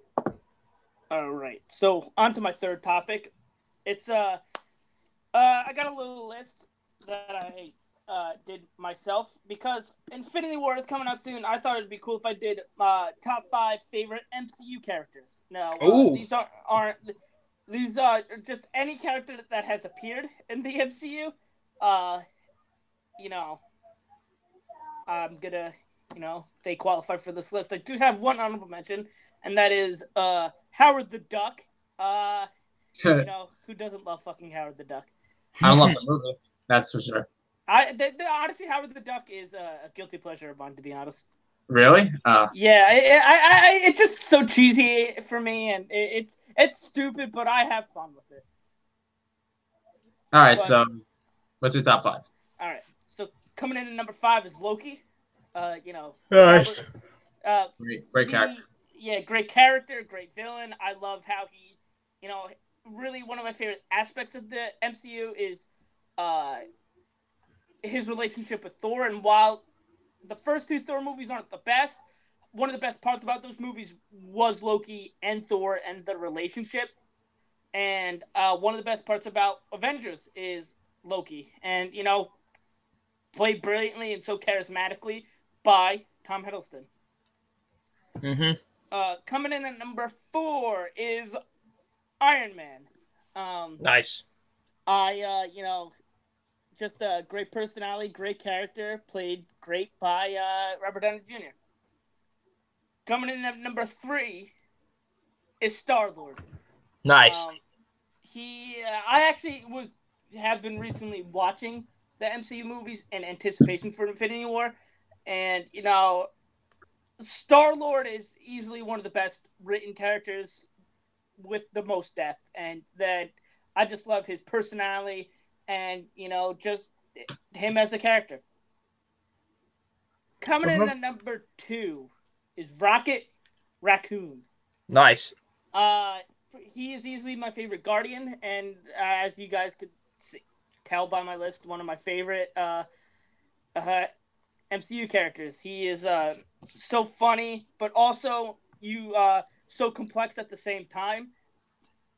All right, so on to my third topic. It's I got a little list that I did myself because Infinity War is coming out soon. I thought it'd be cool if I did top 5 favorite MCU characters. Now these aren't. These are just any character that has appeared in the MCU. I'm gonna, they qualify for this list. I do have one honorable mention, and that is Howard the Duck. Who doesn't love fucking Howard the Duck? I don't love the movie, that's for sure. Honestly, Howard the Duck is a guilty pleasure of mine, to be honest. Really? Yeah, it's just so cheesy for me, and it's stupid, but I have fun with it. All right, so what's your top 5? All right, so coming in at number 5 is Loki. Nice. Great character. Yeah, great character, great villain. I love how he, really one of my favorite aspects of the MCU is his relationship with Thor, and while the first 2 Thor movies aren't the best, one of the best parts about those movies was Loki and Thor and the relationship. And one of the best parts about Avengers is Loki. And, played brilliantly and so charismatically by Tom Hiddleston. Mm-hmm. Coming in at number 4 is Iron Man. Nice. Just a great personality, great character, played great by Robert Downey Jr. Coming in at number 3 is Star-Lord. Nice. I actually have been recently watching the MCU movies in anticipation for Infinity War, and Star-Lord is easily one of the best written characters with the most depth, and that I just love his personality and just him as a character. Coming in at number 2 is Rocket Raccoon. Nice. He is easily my favorite Guardian, and as you guys could tell by my list, one of my favorite MCU characters. He is so funny, but also so complex at the same time.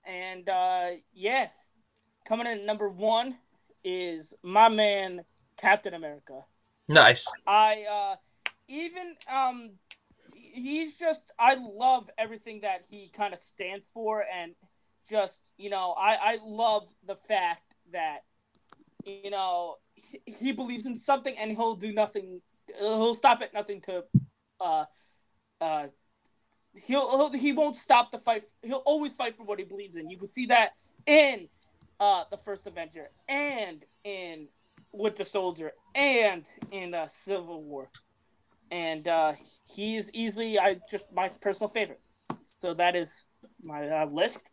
And coming in at number 1 is my man Captain America. Nice. I love everything that he kind of stands for, and just, I love the fact that, he believes in something and he'll do nothing, he'll stop at nothing to, he won't stop the fight, he'll always fight for what he believes in. You can see that in the first Avenger, and in Winter Soldier, and in Civil War. And he is easily my personal favorite. So that is my list.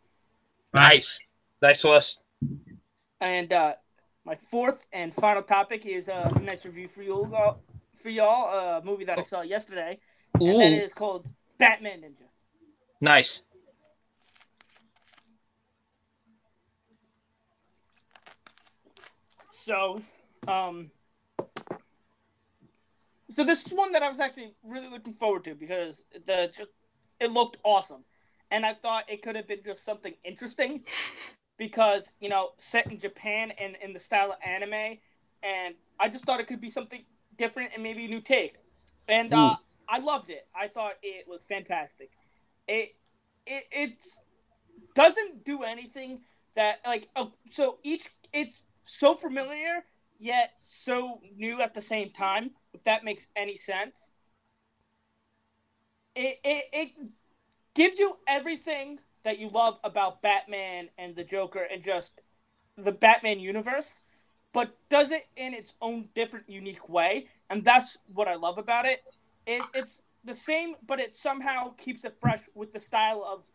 Nice list. And my fourth and final topic is a nice review for y'all. A movie that I saw yesterday, and that is called Batman Ninja. Nice. So, So this is one that I was actually really looking forward to because it looked awesome, and I thought it could have been just something interesting, because set in Japan and in the style of anime, and I just thought it could be something different and maybe a new take, and I loved it. I thought it was fantastic. It doesn't do anything that it's so familiar yet so new at the same time, if that makes any sense. It gives you everything that you love about Batman and the Joker and just the Batman universe, but does it in its own different, unique way, and that's what I love about it. It's the same, but it somehow keeps it fresh with the style of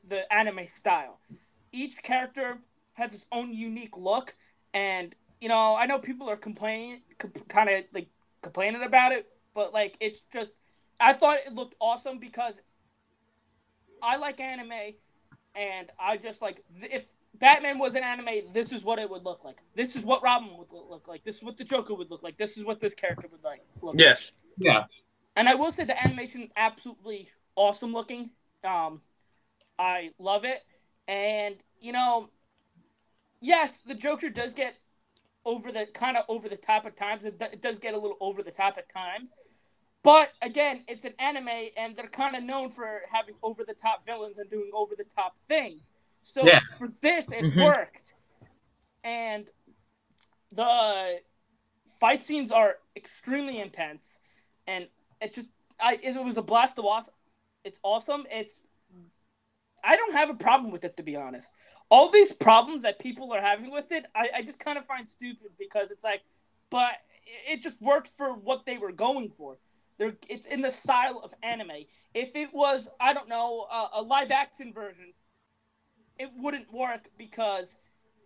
the anime style. Each character has its own unique look, and I know people are complaining about it, but it's just, I thought it looked awesome because I like anime, and I just if Batman was an anime, this is what it would look like. This is what Robin would look like. This is what the Joker would look like. This is what this character would look like. Yes. Yeah. And I will say the animation absolutely awesome looking. I love it, and yes, the Joker does get over the top at times. It does get a little over the top at times. But again, it's an anime, and they're kind of known for having over the top villains and doing over the top things. So for this, it worked. And the fight scenes are extremely intense, and it was a blast to watch. It's awesome. I don't have a problem with it, to be honest. All these problems that people are having with it, I just kind of find stupid, because it's but it just worked for what they were going for. It's in the style of anime. If it was, I don't know, a live action version, it wouldn't work, because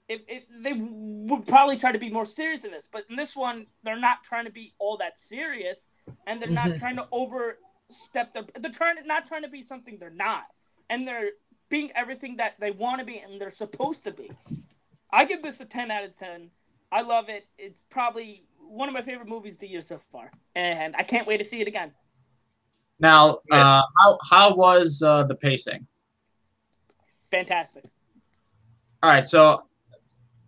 if they would probably try to be more serious than this. But in this one, they're not trying to be all that serious, and they're not trying to overstep not trying to be something they're not, and they're being everything that they want to be and they're supposed to be. I give this a 10 out of 10. I love it. It's probably one of my favorite movies of the year so far, and I can't wait to see it again. Now, how was the pacing? Fantastic. All right, so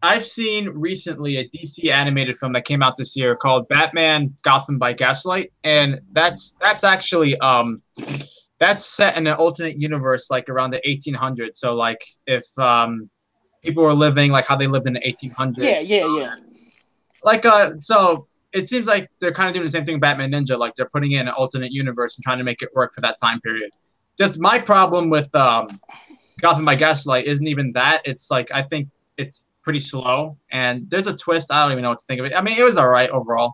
I've seen recently a DC animated film that came out this year called Batman: Gotham by Gaslight, and that's actually that's set in an alternate universe like around the 1800s. So like if people were living like how they lived in the 1800s. Yeah. Like so it seems like they're kind of doing the same thing with Batman Ninja, like they're putting in an alternate universe and trying to make it work for that time period. Just my problem with Gotham by Gaslight isn't even that. It's like I think it's pretty slow and there's a twist. I don't even know what to think of it. I mean, it was all right overall.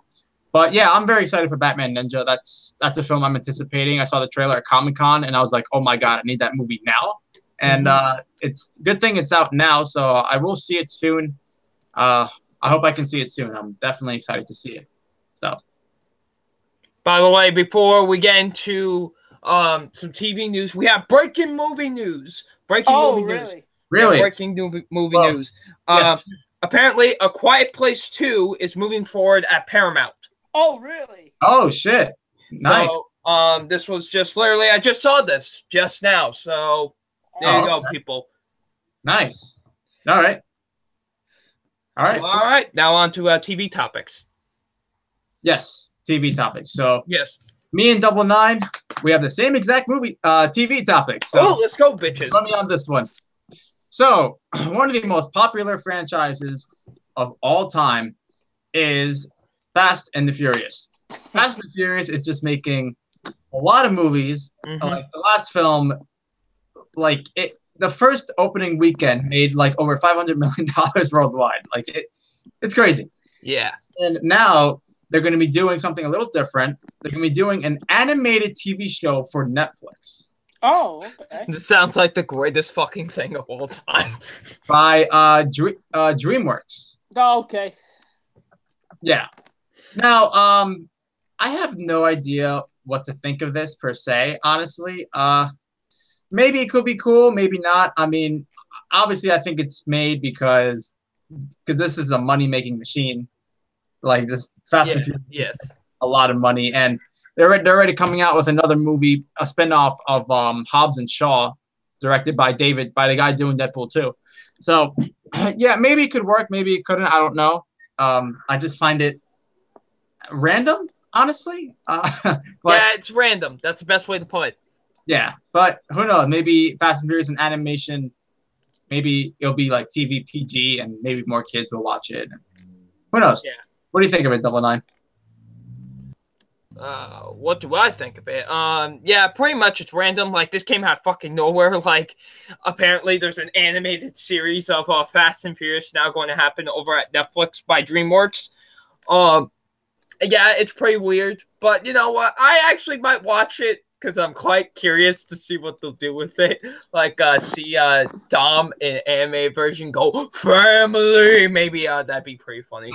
But yeah, I'm very excited for Batman Ninja. That's a film I'm anticipating. I saw the trailer at Comic-Con and I was like, "Oh my god, I need that movie now." And it's a good thing it's out now, so I will see it soon. I hope I can see it soon. I'm definitely excited to see it. So, by the way, before we get into some TV news, we have breaking movie news. Really? Really? Yeah, breaking movie news. Yes. Apparently, A Quiet Place 2 is moving forward at Paramount. Oh, really? Oh shit! Nice. So, this was just literally, I just saw this just now. So, there you go, people. Nice. All right. All right. So, all right. Now on to TV topics. Yes, TV topics. So, yes, me and Double Nine, we have the same exact movie TV topics. So, let's go, bitches. let me on this one. So, one of the most popular franchises of all time is Fast and the Furious. Fast and the Furious is just making a lot of movies. Like the last film, like the first opening weekend made like over $500 million worldwide. Like it's crazy. Yeah. And now they're going to be doing something a little different. They're going to be doing an animated TV show for Netflix. Oh, okay. This sounds like the greatest fucking thing of all time. By DreamWorks. Oh, okay. Yeah. Now, I have no idea what to think of this per se, honestly. Maybe it could be cool, maybe not. I mean, obviously, I think it's made because this is a money-making machine. Like this Fast and Furious, yes, a lot of money, and they're already coming out with another movie, a spinoff of Hobbs and Shaw, directed by the guy doing Deadpool 2. So, yeah, maybe it could work, maybe it couldn't. I don't know. I just find it random, honestly. Yeah, it's random. That's the best way to put it. Yeah, but who knows? Maybe Fast and Furious and animation, maybe it'll be like TV PG and maybe more kids will watch it. Who knows? Yeah. What do you think of it, Double Nine? What do I think of it? Yeah, pretty much it's random. Like, this came out fucking nowhere. Like, apparently there's an animated series of Fast and Furious now going to happen over at Netflix by DreamWorks. Yeah, it's pretty weird, but you know what? I actually might watch it because I'm quite curious to see what they'll do with it. Like, see Dom in anime version go family. Maybe that'd be pretty funny.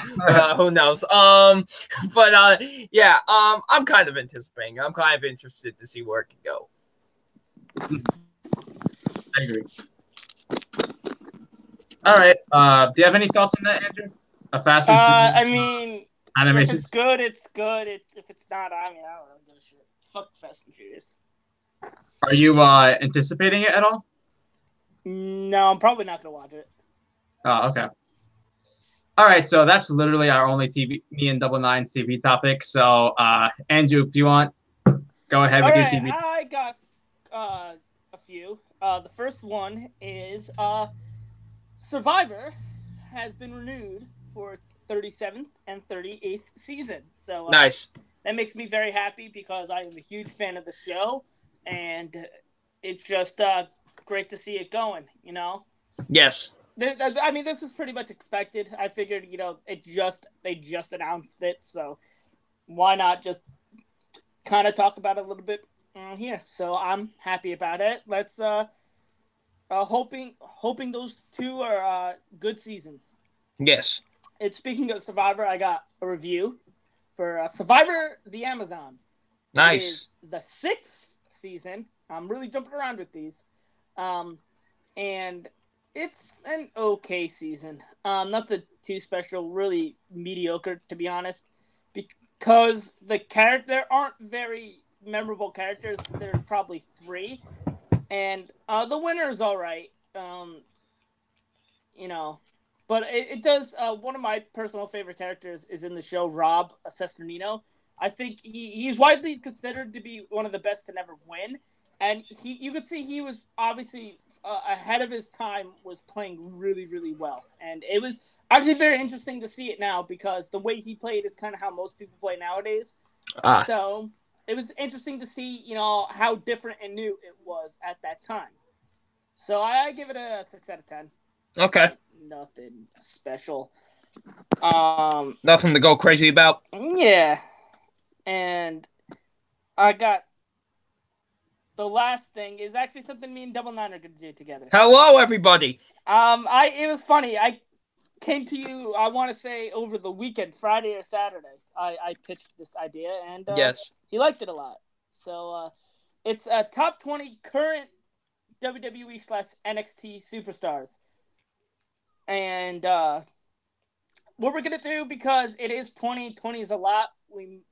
Who knows? Yeah. I'm kind of anticipating. I'm kind of interested to see where it can go. I agree. All right. Do you have any thoughts on that, Andrew? A Fast and Furious? I mean, animation. If it's good, it's good. If it's not, I mean, I don't know. Give a shit. Fuck Fast and Furious. Are you anticipating it at all? No, I'm probably not gonna watch it. Oh, okay. All right, so that's literally our only me and Double Nine's TV topic. So, Andrew, if you want, go ahead with your TV. I got a few. The first one is Survivor has been renewed for its 37th and 38th season. So nice. That makes me very happy because I am a huge fan of the show, and it's just great to see it going, you know? Yes. I mean, this is pretty much expected. I figured, you know, they just announced it, so why not just kind of talk about it a little bit here? So I'm happy about it. Let's hoping those two are good seasons. Yes. And speaking of Survivor, I got a review for Survivor the Amazon. Nice. It is the 6th season. I'm really jumping around with these. And it's an okay season. Nothing too special, really mediocre, to be honest. Because there aren't very memorable characters. There's probably 3. And the winner is all right. But it does. One of my personal favorite characters is in the show, Rob Cesternino. I think he's widely considered to be one of the best to never win. And you could see he was obviously ahead of his time, was playing really, really well. And it was actually very interesting to see it now because the way he played is kind of how most people play nowadays. So it was interesting to see, how different and new it was at that time. So I give it a 6 out of 10. Okay. Nothing special. Nothing to go crazy about. Yeah. And I got the last thing is actually something me and Double Nine are going to do together. Hello, everybody. It was funny. I came to you, I want to say, over the weekend, Friday or Saturday. I pitched this idea, and yes, he liked it a lot. So it's a top 20 current WWE/NXT superstars. And what we're going to do, because it is 20 is a lot, we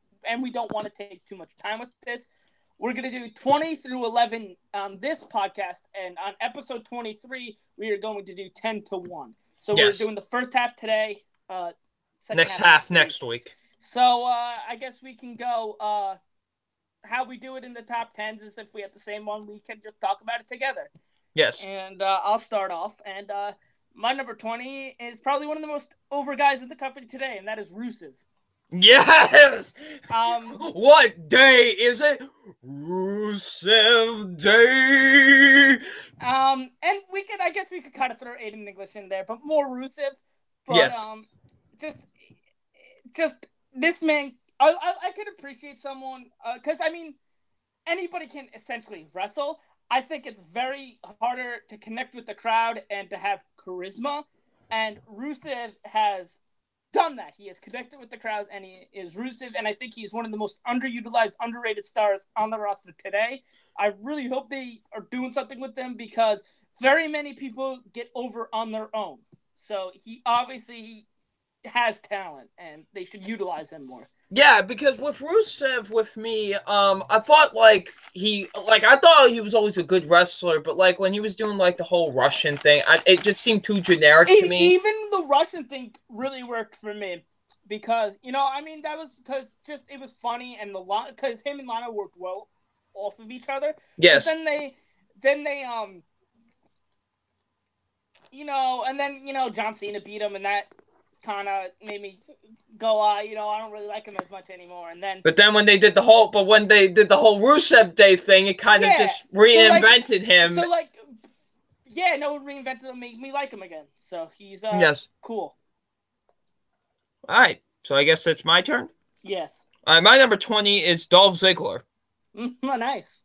don't want to take too much time with this. We're going to do 20 through 11 on this podcast, and on episode 23, we are going to do 10 to 1. So we're doing the first half today, next half next week. So I guess we can go, how we do it in the top 10s is if we have the same one, we can just talk about it together. Yes. And I'll start off, and my number 20 is probably one of the most over guys in the company today, and that is Rusev. Yes! What day is it? Rusev Day! And I guess we could kind of throw Aiden English in there, but more Rusev. But, yes. Just this man, I could appreciate someone, because, anybody can essentially wrestle. I think it's very harder to connect with the crowd and to have charisma, and Rusev has done that. He has connected with the crowds, and he is Rusev, and I think he's one of the most underutilized, underrated stars on the roster today. I really hope they are doing something with them because very many people get over on their own. So he obviously has talent, and they should utilize him more. Yeah, because with Rusev, with me, I thought, I thought he was always a good wrestler, but, when he was doing, the whole Russian thing, it just seemed too generic to me. Even the Russian thing really worked for me because, that was because it was funny, and because him and Lana worked well off of each other. Yes. But then they John Cena beat him, and that kind of made me go, I don't really like him as much anymore. And then, but then when they did the whole Rusev Day thing, it kind of just reinvented him. So it reinvented him, made me like him again. So he's cool. All right, so I guess it's my turn. Yes. My number 20 is Dolph Ziggler. Nice.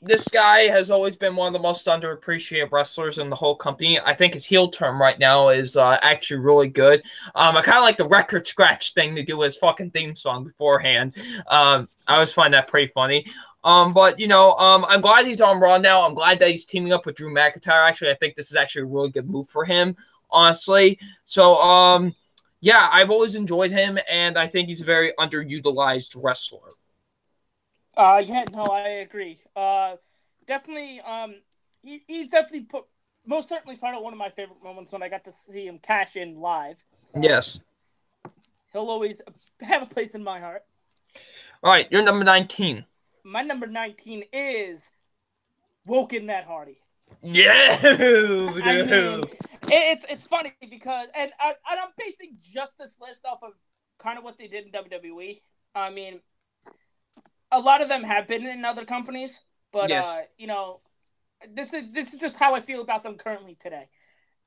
This guy has always been one of the most underappreciated wrestlers in the whole company. I think his heel turn right now is actually really good. I kind of like the record scratch thing to do his fucking theme song beforehand. I always find that pretty funny. But, I'm glad he's on Raw now. I'm glad that he's teaming up with Drew McIntyre. Actually, I think this is actually a really good move for him, honestly. So, I've always enjoyed him, and I think he's a very underutilized wrestler. I agree. Definitely, he's definitely most certainly part of one of my favorite moments when I got to see him cash in live. So yes. He'll always have a place in my heart. All right, you're number 19. My number 19 is Woken Matt Hardy. Yes! It's funny because, and I'm basing just this list off of kind of what they did in WWE. A lot of them have been in other companies, but yes. This is just how I feel about them currently today.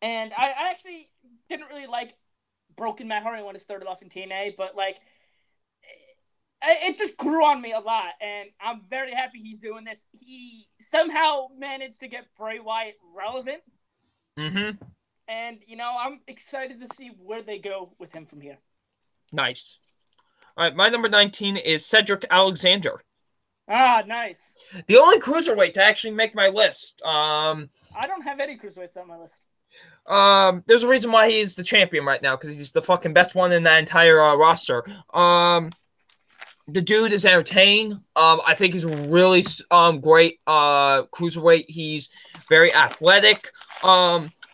And I actually didn't really like Broken Matt Hardy when it started off in TNA, but it just grew on me a lot, and I'm very happy he's doing this. He somehow managed to get Bray Wyatt relevant. Mm-hmm. And, I'm excited to see where they go with him from here. Nice. All right, my number 19 is Cedric Alexander. Ah, nice. The only cruiserweight to actually make my list. I don't have any cruiserweights on my list. There's a reason why he's the champion right now, because he's the fucking best one in that entire roster. The dude is entertaining. I think he's a really great cruiserweight. He's very athletic.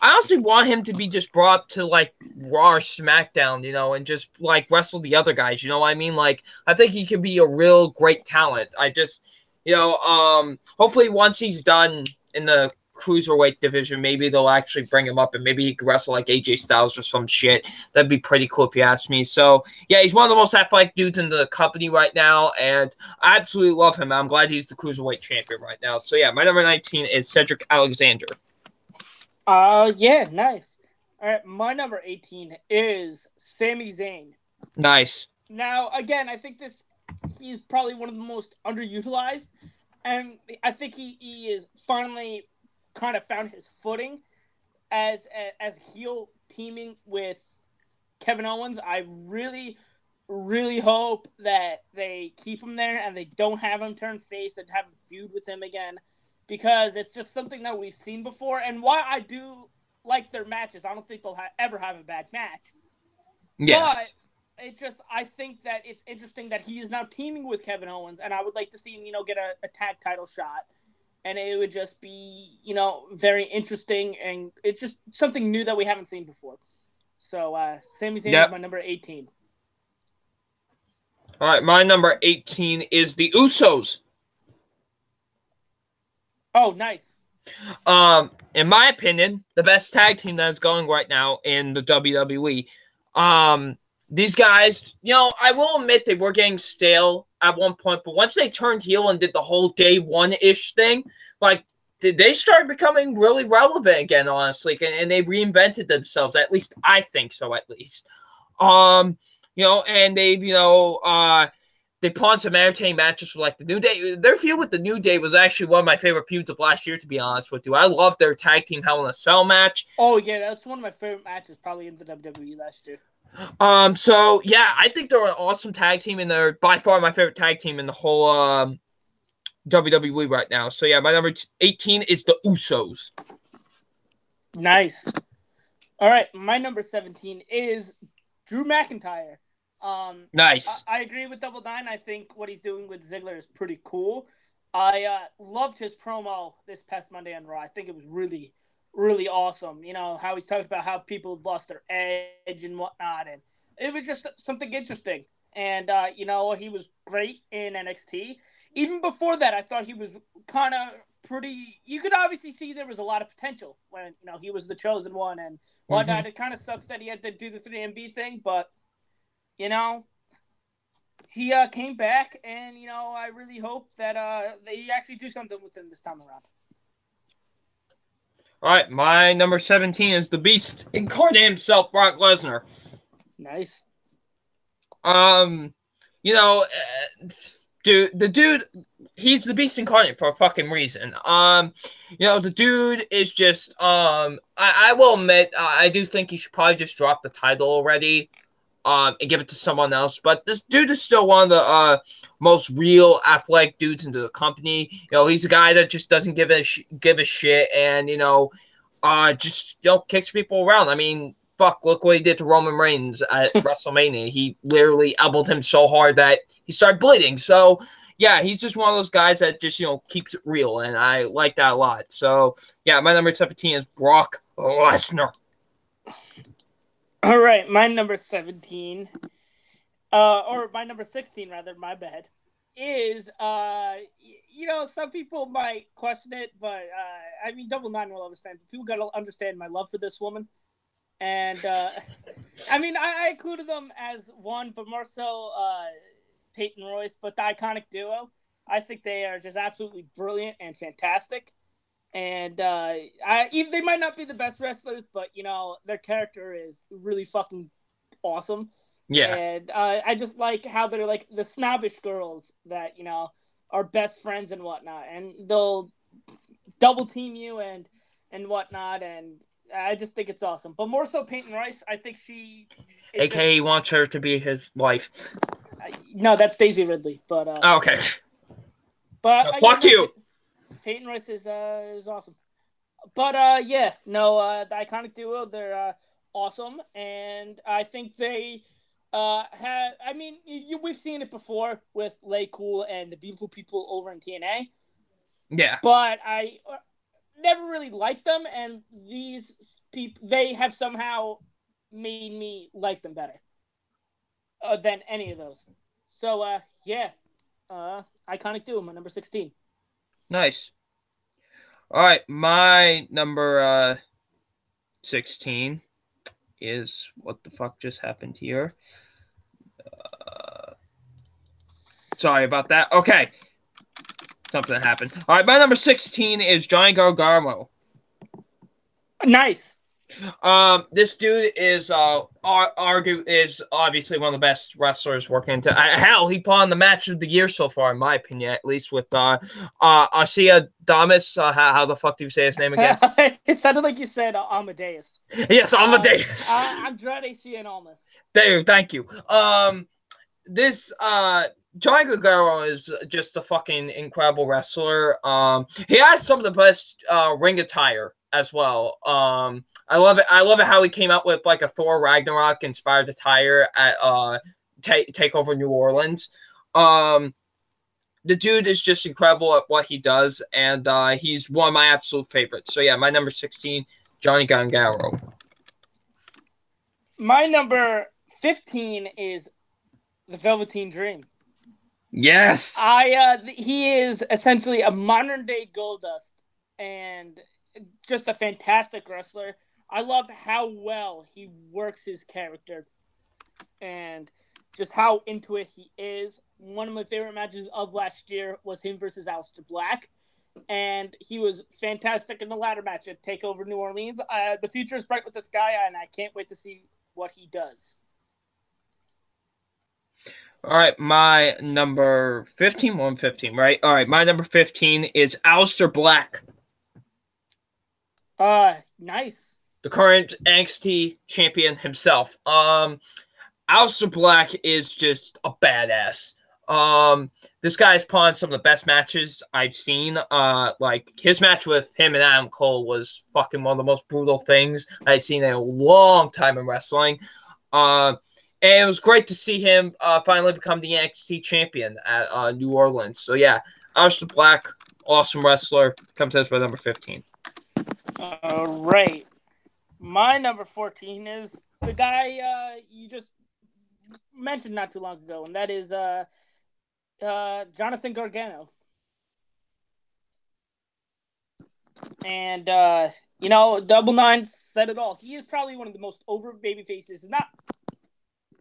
I honestly want him to be just brought up to like Raw or SmackDown, and just like wrestle the other guys. You know what I mean? Like, I think he could be a real great talent. I just, hopefully once he's done in the cruiserweight division, maybe they'll actually bring him up and maybe he could wrestle like AJ Styles or some shit. That'd be pretty cool if you ask me. So yeah, he's one of the most athletic dudes in the company right now, and I absolutely love him. I'm glad he's the cruiserweight champion right now. So yeah, my number 19 is Cedric Alexander. Yeah, nice. All right, my number 18 is Sami Zayn. Nice. Now, again, I think he's probably one of the most underutilized, and I think he is finally kind of found his footing as heel teaming with Kevin Owens. I really, really hope that they keep him there and they don't have him turn face and have a feud with him again, because it's just something that we've seen before. And while I do like their matches, I don't think they'll ever have a bad match. Yeah. But I think that it's interesting that he is now teaming with Kevin Owens, and I would like to see him, get a tag title shot. And it would just be, very interesting, and it's just something new that we haven't seen before. So, Sami Zayn is my number 18. All right, my number 18 is the Usos. Oh, nice. In my opinion, the best tag team that is going right now in the WWE. These guys, I will admit they were getting stale at one point, but once they turned heel and did the whole day one-ish thing, like, they started becoming really relevant again, honestly, and they reinvented themselves. At least I think so, at least. And they've, they put on some entertaining matches with, like, the New Day. Their feud with the New Day was actually one of my favorite feuds of last year, to be honest with you. I loved their tag team Hell in a Cell match. Oh, yeah, that's one of my favorite matches probably in the WWE last year. So yeah, I think they're an awesome tag team, and they're by far my favorite tag team in the whole WWE right now. So yeah, my number 18 is the Usos. Nice. All right, my number 17 is Drew McIntyre. Nice. I agree with Double Nine. I think what he's doing with Ziggler is pretty cool. I loved his promo this past Monday on Raw. I think it was really, really awesome. How he's talking about how people lost their edge and whatnot, and it was just something interesting. And, he was great in NXT. Even before that, I thought he was kind of pretty... You could obviously see there was a lot of potential when, he was the chosen one and whatnot. Mm-hmm. It kind of sucks that he had to do the 3MB thing, but, he came back, and, I really hope that they actually do something with him this time around. All right, my number 17 is the Beast incarnate himself, Brock Lesnar. Nice. Dude, the dude, he's the Beast incarnate for a fucking reason. The dude is just, I will admit, I do think he should probably just drop the title already, and give it to someone else. But this dude is still one of the most real athletic dudes into the company. He's a guy that just doesn't give a shit, and just kicks people around. I mean, fuck, look what he did to Roman Reigns at WrestleMania. He literally elbowed him so hard that he started bleeding. So yeah, he's just one of those guys that just keeps it real, and I like that a lot. So yeah, my number 17 is Brock Lesnar. All right, my number 17, or my number 16 rather, my bad, is, some people might question it, but, Double Nine will understand. People got to understand my love for this woman. And, I included them as one, but more so, Peyton Royce, but the iconic duo. I think they are just absolutely brilliant and fantastic. And they might not be the best wrestlers, but, their character is really fucking awesome. Yeah. And I just like how they're like the snobbish girls that, are best friends and whatnot. And they'll double team you and whatnot. And I just think it's awesome. But more so Peyton Royce, I think she... AKA wants her to be his wife. No, that's Daisy Ridley. But okay. But fuck you. Peyton Royce is awesome. But the iconic duo, they're awesome, and I think they we've seen it before with Lay Cool and the Beautiful People over in TNA. Yeah. But never really liked them, and these people, they have somehow made me like them better than any of those. So, Iconic Duo, my number 16. Nice. All right, my number 16 is what the fuck just happened here. Sorry about that. Okay. Something happened. All right, my number 16 is Johnny Gargano. Nice. This dude is is obviously one of the best wrestlers working into. Hell, he put on the match of the year so far, in my opinion, at least with Arcia Damas. How the fuck do you say his name again? It sounded like you said Amadeus. Yes, Amadeus. Andrade Cien Almas. There, thank you. This Johnny Gargano is just a fucking incredible wrestler. He has some of the best ring attire as well. I love it. I love it how he came out with like a Thor Ragnarok inspired attire at Takeover New Orleans. The dude is just incredible at what he does, and he's one of my absolute favorites. So yeah, my number 16, Johnny Gargano. My number 15 is the Velveteen Dream. Yes. He is essentially a modern day Goldust and just a fantastic wrestler. I love how well he works his character and just how into it he is. One of my favorite matches of last year was him versus Aleister Black, and he was fantastic in the ladder match at TakeOver New Orleans. The future is bright with this guy, and I can't wait to see what he does. All right, my number 15, 115, right? All right, my number 15 is Aleister Black. Nice. The current NXT champion himself. Aleister Black is just a badass. This guy's put on some of the best matches I've seen. Like his match with him and Adam Cole was fucking one of the most brutal things I'd seen in a long time in wrestling. And it was great to see him finally become the NXT champion at New Orleans. So yeah, Aleister Black, awesome wrestler, comes as my number 15. All right. My number 14 is the guy you just mentioned not too long ago, and that is Jonathan Gargano. And, Double Nine said it all. He is probably one of the most over baby faces, not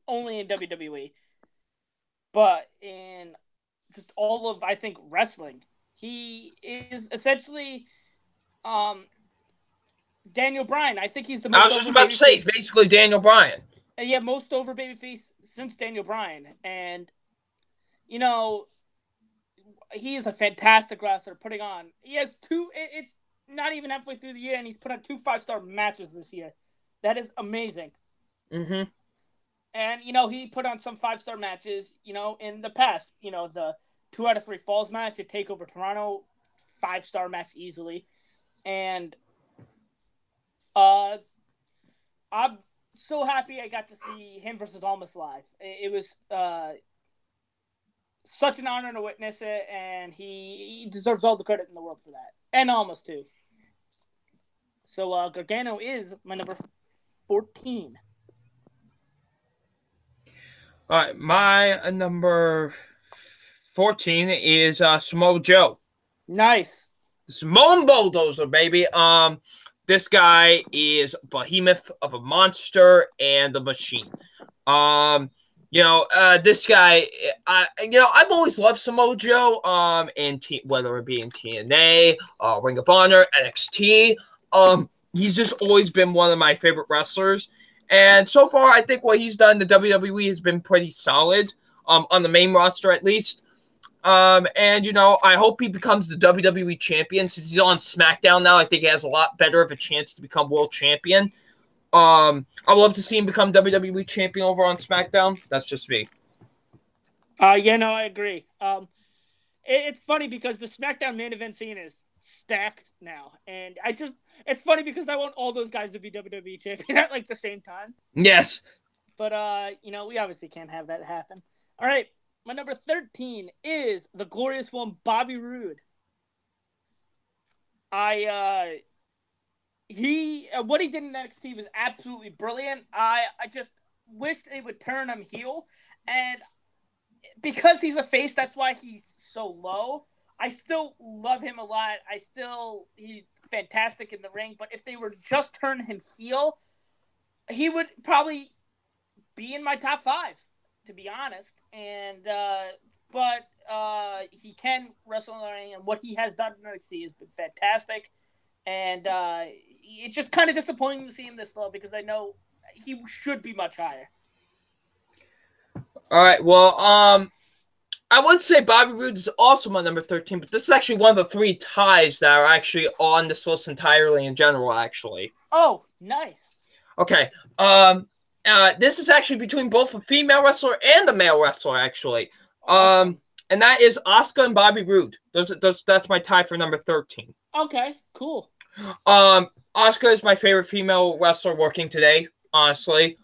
only in WWE, but in just all of, I think, wrestling. He is essentially Daniel Bryan. I think he's the most. I was just about to say, basically Daniel Bryan. Yeah, most over babyface since Daniel Bryan, and he is a fantastic wrestler. Putting on, he has two. It's not even halfway through the year, and he's put on 2 5-star matches this year. That is amazing. Mm-hmm. And he put on some 5-star matches. In the past, the 2 out of 3 Falls match at TakeOver Toronto, 5-star match easily, and I'm so happy I got to see him versus Almas live. It was such an honor to witness it, and he deserves all the credit in the world for that, and Almas too. So Gargano is my number 14. All right, my number 14 is Samoa Joe. Nice. The Samoan Bulldozer, baby. This guy is a behemoth of a monster and a machine. This guy, I've always loved Samoa Joe. Whether it be in TNA, Ring of Honor, NXT, he's just always been one of my favorite wrestlers. And so far, I think what he's done in the WWE has been pretty solid, on the main roster at least. I hope he becomes the WWE champion. Since he's on SmackDown now, I think he has a lot better of a chance to become world champion. I'd love to see him become WWE champion over on SmackDown. That's just me. I agree. It's funny because the SmackDown main event scene is stacked now, and it's funny because I want all those guys to be WWE champion at like the same time. Yes. But we obviously can't have that happen. All right. My number 13 is the glorious one, Bobby Roode. What he did in NXT was absolutely brilliant. I just wish they would turn him heel, and because he's a face, that's why he's so low. I still love him a lot. He's fantastic in the ring, but if they were just turn him heel, he would probably be in my top 5, to be honest. And but he can wrestle in the ring, and what he has done in NXT has been fantastic. And it's just kind of disappointing to see him this low because I know he should be much higher. All right, well, I would say Bobby Roode is also my number 13, but this is actually one of the 3 ties that are actually on this list entirely in general, actually. Oh, nice. Okay, this is actually between both a female wrestler and a male wrestler, actually. Awesome. And that is Asuka and Bobby Roode. That's my tie for number 13. Okay, cool. Asuka is my favorite female wrestler working today, honestly.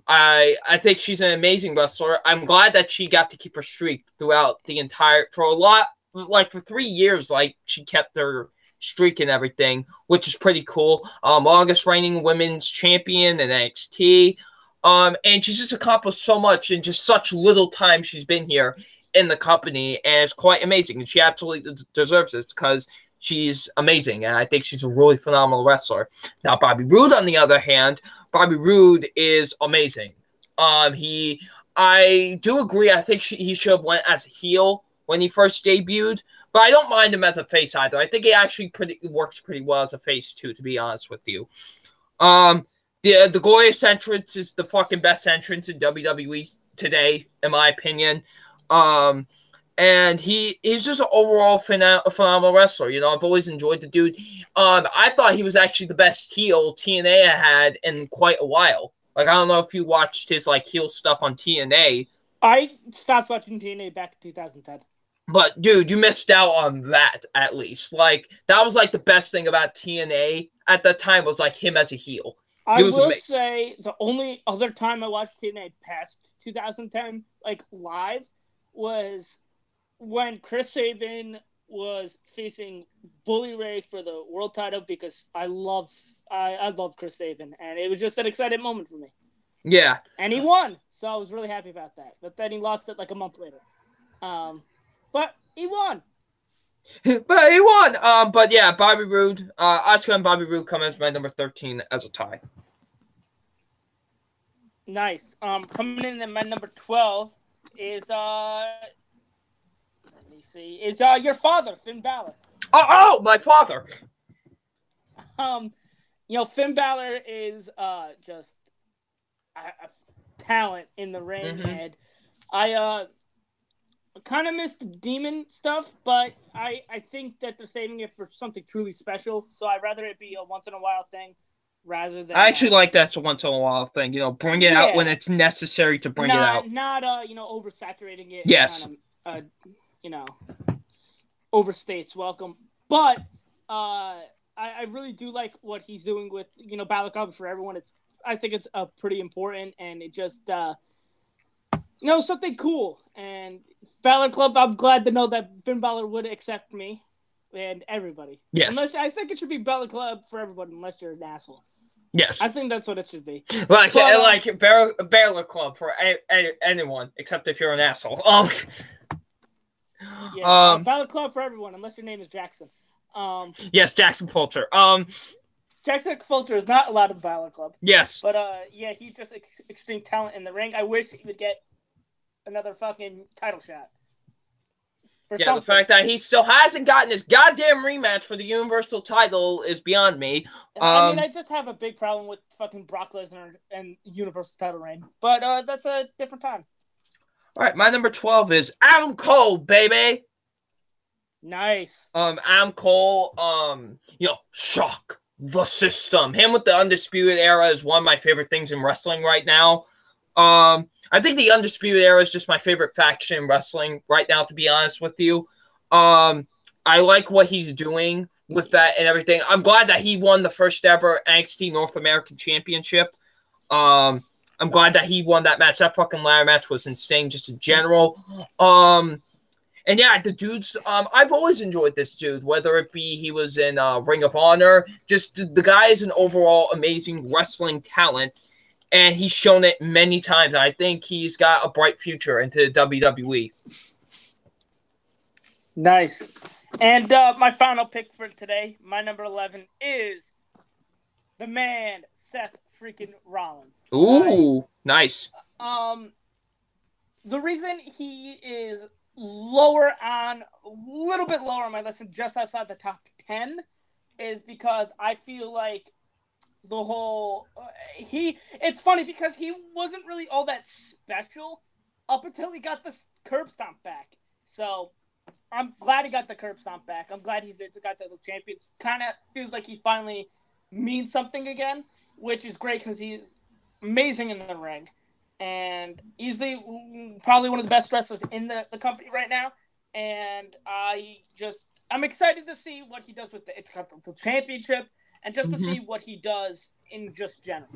I think she's an amazing wrestler. I'm glad that she got to keep her streak throughout the entire, for 3 years, like, she kept her streak and everything, which is pretty cool. Longest reigning women's champion in NXT. And she's just accomplished so much in just such little time she's been here in the company, and it's quite amazing. And she absolutely deserves this because she's amazing, and I think she's a really phenomenal wrestler. Now, Bobby Roode, on the other hand, Bobby Roode is amazing. I do agree. I think he should have went as a heel when he first debuted, but I don't mind him as a face either. I think he actually works pretty well as a face too, to be honest with you. The glorious entrance is the fucking best entrance in WWE today, in my opinion. And he's just an overall phenomenal wrestler. You know, I've always enjoyed the dude. I thought he was actually the best heel TNA had in quite a while. Like, I don't know if you watched his, like, heel stuff on TNA. I stopped watching TNA back in 2010. But, dude, you missed out on that, at least. Like, that was, like, the best thing about TNA at the time was, like, him as a heel. I will say the only other time I watched TNA past 2010, like, live, was when Chris Sabin was facing Bully Ray for the world title, because I love Chris Sabin, and it was just an exciting moment for me. Yeah. And he won, so I was really happy about that. But then he lost it like a month later. But he won. But yeah, Bobby Roode, Asuka and Bobby Roode come as my number 13 as a tie. Nice. Coming in at my number 12 is your father, Finn Balor. Oh, my father. Finn Balor is just a talent in the ring, and I kind of missed the demon stuff, but I think that they're saving it for something truly special. So I'd rather it be a once in a while thing rather than. I actually like that's a once in a while thing. You know, bring it out when it's necessary to bring it out. Not oversaturating it. Yes. And kind of, overstates welcome. But I really do like what he's doing with Balor Club for everyone. I think it's pretty important, and it just something cool. And Balor Club, I'm glad to know that Finn Balor would accept me and everybody. Yes. I think it should be Balor Club for everyone, unless you're an asshole. Yes. I think that's what it should be. Like Balor Club for anyone except if you're an asshole. Balor Club for everyone, unless your name is Jackson. Yes, Jackson Fulcher. Jackson Fulcher is not allowed in Balor Club. Yes. But he's just extreme talent in the ring. I wish he would get another fucking title shot. The fact that he still hasn't gotten his goddamn rematch for the Universal title is beyond me. I just have a big problem with fucking Brock Lesnar and Universal title reign. But that's a different time. All right, my number 12 is Adam Cole, baby. Nice. Adam Cole, shock the system. Him with the Undisputed Era is one of my favorite things in wrestling right now. I think the Undisputed Era is just my favorite faction in wrestling right now, to be honest with you. I like what he's doing with that and everything. I'm glad that he won the first ever NXT North American Championship. I'm glad that he won that match. That fucking ladder match was insane, just in general. And yeah, the dude's I've always enjoyed this dude, whether it be he was in Ring of Honor, just the guy is an overall amazing wrestling talent, and he's shown it many times. I think he's got a bright future into WWE. Nice. And my final pick for today, my number 11, is the man, Seth freaking Rollins. Ooh, nice. The reason he is a little bit lower on my list, and just outside the top 10, is because I feel like the whole it's funny because he wasn't really all that special up until he got this curb stomp back. So I'm glad he got the curb stomp back. I'm glad he's got the champion. Kind of feels like he finally means something again, which is great because he's amazing in the ring. And easily, probably one of the best wrestlers in the company right now. And I'm excited to see what he does with the Intercontinental Championship and just to see what he does in just general.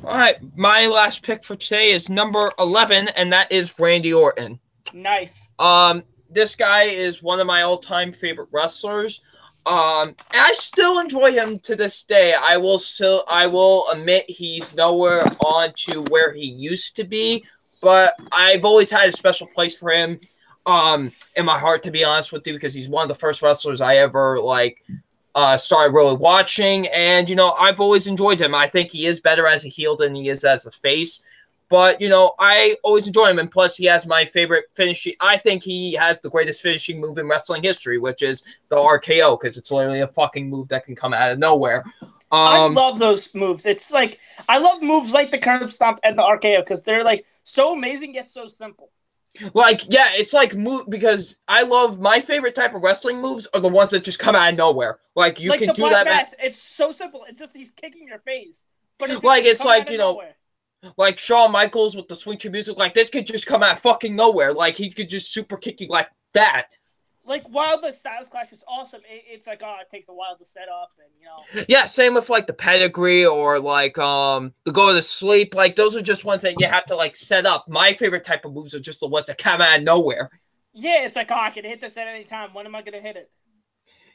All right, my last pick for today is number 11, and that is Randy Orton. Nice. This guy is one of my all-time favorite wrestlers. And I still enjoy him to this day. I will admit he's nowhere on to where he used to be, but I've always had a special place for him in my heart, to be honest with you, because he's one of the first wrestlers I ever started really watching, and I've always enjoyed him. I think he is better as a heel than he is as a face. But, I always enjoy him, and plus he has my favorite finishing. I think he has the greatest finishing move in wrestling history, which is the RKO, because it's literally a fucking move that can come out of nowhere. I love those moves. It's like, I love moves like the curb stomp and the RKO, because they're so amazing yet so simple. It's because I love my favorite type of wrestling moves are the ones that just come out of nowhere. You can do that. It's so simple. It's just he's kicking your face, but it's nowhere. Like Shawn Michaels with the swing music, this could just come out fucking nowhere. He could just super kick you like that. While the Styles Clash is awesome, it's it takes a while to set up, and Yeah, same with the pedigree or the go to sleep. Those are just ones that you have to set up. My favorite type of moves are just the ones that come out of nowhere. Yeah, it's I can hit this at any time. When am I gonna hit it?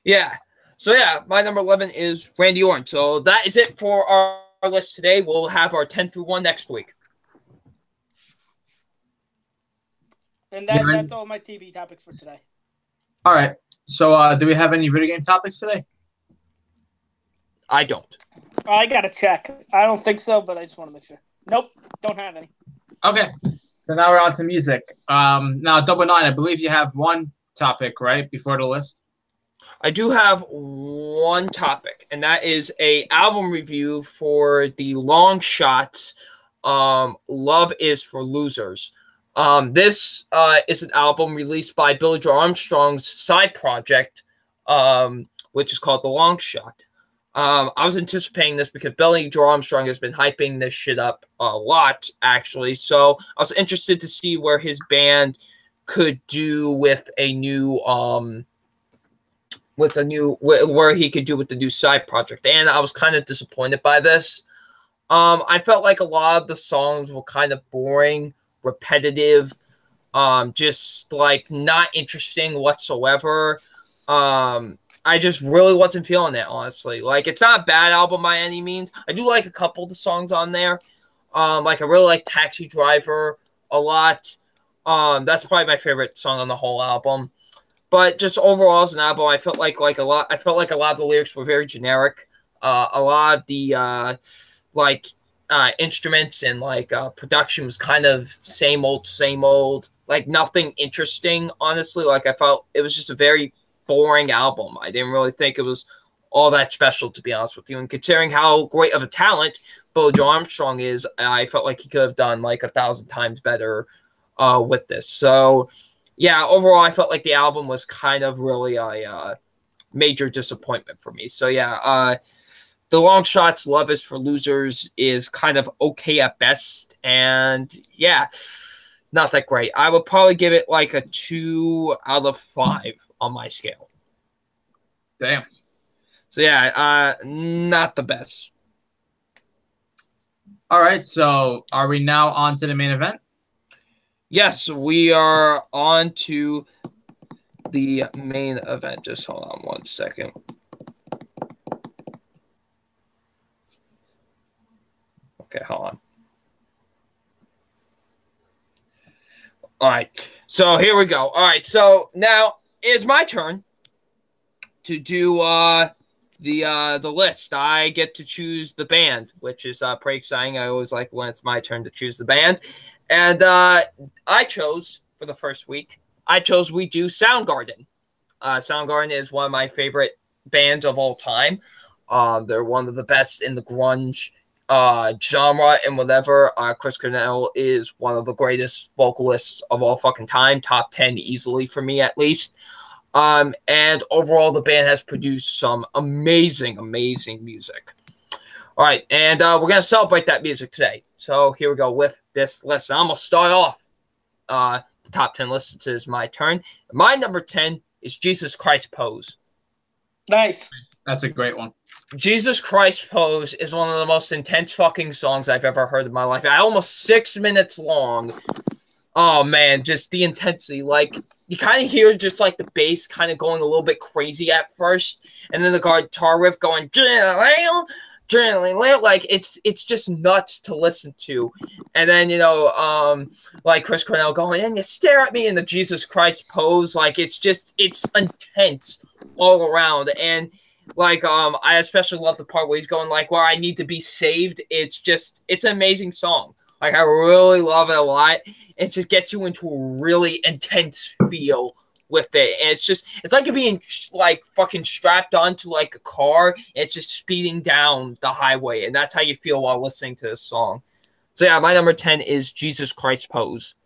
Yeah. So yeah, my number 11 is Randy Orton. So that is it for our list today. We'll have our 10 through 1 next week. And that's all my TV topics for today. All right. So do we have any video game topics today? I don't. I gotta check. I don't think so, but I just want to make sure. Nope, don't have any. Okay. So now we're on to music. Now, Double Nine, I believe you have one topic, right, before the list? I do have one topic, and that is a album review for the Long Shots. Love is for Losers. This is an album released by Billy Joe Armstrong's side project, which is called The Long Shot. I was anticipating this because Billy Joe Armstrong has been hyping this shit up a lot, actually. So I was interested to see where his band could do with a new where he could do with the new side project, and I was kind of disappointed by this. I felt like a lot of the songs were kind of boring, repetitive, just not interesting whatsoever. I just really wasn't feeling it, honestly. It's not a bad album by any means. I do like a couple of the songs on there. I really like Taxi Driver a lot. That's probably my favorite song on the whole album. But just overall as an album, I felt like a lot of the lyrics were very generic. A lot of the instruments and production was kind of same old. Nothing interesting, honestly. I felt it was just a very boring album. I didn't really think it was all that special, to be honest with you. And considering how great of a talent Billy Joe Armstrong is, I felt like he could have done 1,000 times better with this. So yeah, overall, I felt like the album was kind of really a major disappointment for me. So yeah, The Long Shots, Love is for Losers is kind of okay at best. And yeah, not that great. I would probably give it a 2 out of 5 on my scale. Damn. So yeah, not the best. All right, so are we now on to the main event? Yes, we are on to the main event. Just hold on 1 second. Okay, hold on. All right, so here we go. All right, so now it's my turn to do the list. I get to choose the band, which is pretty exciting. I always like when it's my turn to choose the band, and I chose for the first week. We do Soundgarden. Soundgarden is one of my favorite bands of all time. They're one of the best in the grunge genre and whatever. Chris Cornell is one of the greatest vocalists of all fucking time. Top 10 easily for me, at least. And overall, the band has produced some amazing, amazing music. All right, and we're going to celebrate that music today. So here we go with this list. I'm going to start off the top 10 list. It is my turn. My number 10 is Jesus Christ Pose. Nice. That's a great one. Jesus Christ Pose is one of the most intense fucking songs I've ever heard in my life. Almost 6 minutes long. Oh, man, just the intensity. Like, you kind of hear just, like, the bass kind of going a little bit crazy at first, and then the guitar riff going, like, it's just nuts to listen to. And then, you know, like Chris Cornell going, and you stare at me in the Jesus Christ Pose. Like, it's intense all around. And, like, I especially love the part where he's going, like, where I need to be saved. It's an amazing song. Like, I really love it a lot. It just gets you into a really intense feel with it. And it's like you're being, like, fucking strapped onto, like, a car. And it's just speeding down the highway. And that's how you feel while listening to this song. So, yeah, my number 10 is Jesus Christ Pose.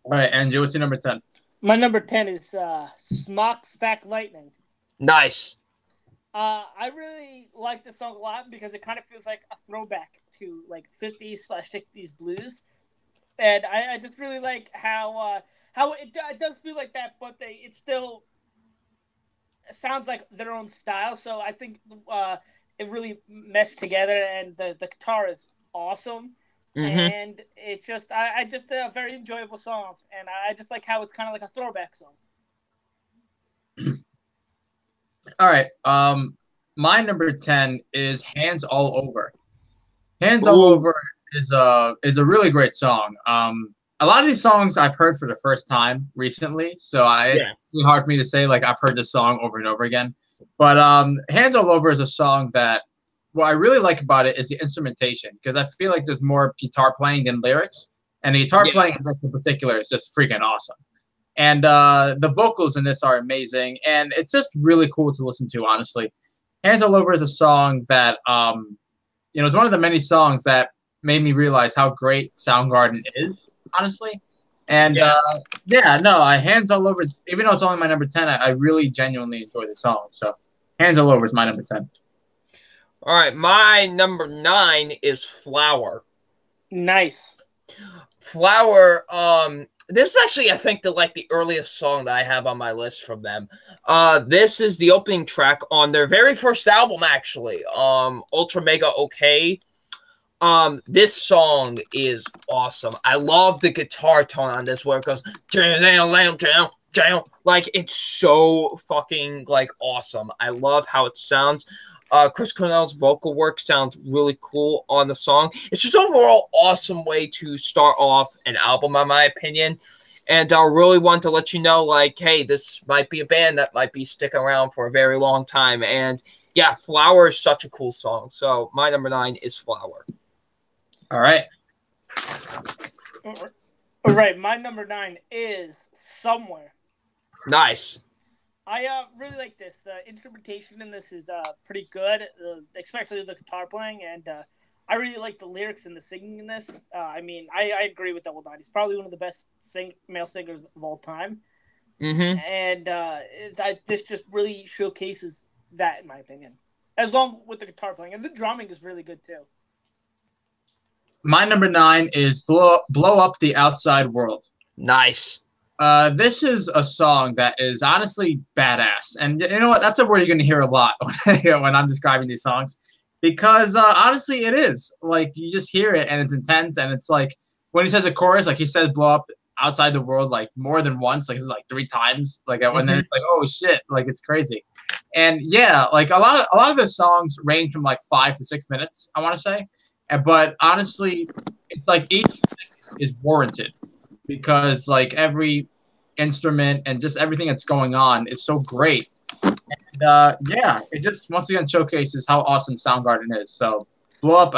All right, Andrew, what's your number 10? My number 10 is Smock Stack Lightning. Nice. I really like this song a lot because it kind of feels like a throwback to like 50s/60s blues, and I just really like how it does feel like that, but it still sounds like their own style. So I think it really meshed together, and the guitar is awesome, and it's just I just a very enjoyable song, and I just like how it's kind of like a throwback song. All right. My number 10 is Hands All Over. Hands All Over is a really great song. A lot of these songs I've heard for the first time recently, so it's really hard for me to say like I've heard this song over and over again. But Hands All Over is a song that what I really like about it is the instrumentation, because I feel like there's more guitar playing than lyrics, and the guitar playing in this in particular is just freaking awesome. And the vocals in this are amazing, and it's just really cool to listen to, honestly. Hands All Over is a song that, it's one of the many songs that made me realize how great Soundgarden is, honestly. And, Hands All Over, even though it's only my number 10, I really genuinely enjoy the song. So Hands All Over is my number 10. All right, my number 9 is Flower. Nice. Flower, this is actually, I think, the earliest song that I have on my list from them. This is the opening track on their very first album, actually, Ultra Mega OK. This song is awesome. I love the guitar tone on this, where it goes like it's so fucking like awesome. I love how it sounds. Chris Cornell's vocal work sounds really cool on the song. It's just overall awesome way to start off an album, in my opinion. And I really want to let you know, like, hey, this might be a band that might be sticking around for a very long time. And yeah, Flower is such a cool song. So my number 9 is Flower. All right. All right, my number 9 is Somewhere. Nice. I really like this. The instrumentation in this is pretty good, especially the guitar playing, and I really like the lyrics and the singing in this. I agree with Double Nine. He's probably one of the best male singers of all time. Mm-hmm. And this just really showcases that, in my opinion, as long with the guitar playing. And the drumming is really good, too. My number 9 is Blow Up the Outside World. Nice. This is a song that is honestly badass. And you know what? That's a word you're going to hear a lot when I'm describing these songs. Because honestly, it is. Like, you just hear it, and it's intense. And it's like, when he says the chorus, like he says blow up outside the world like more than once, like it's like 3 times, like and then it's like, oh shit, like it's crazy. And yeah, like a lot of the songs range from like 5 to 6 minutes, I want to say, but honestly, it's like each is warranted because like every instrument and just everything that's going on is so great. And yeah, it just once again showcases how awesome Soundgarden is. So blow up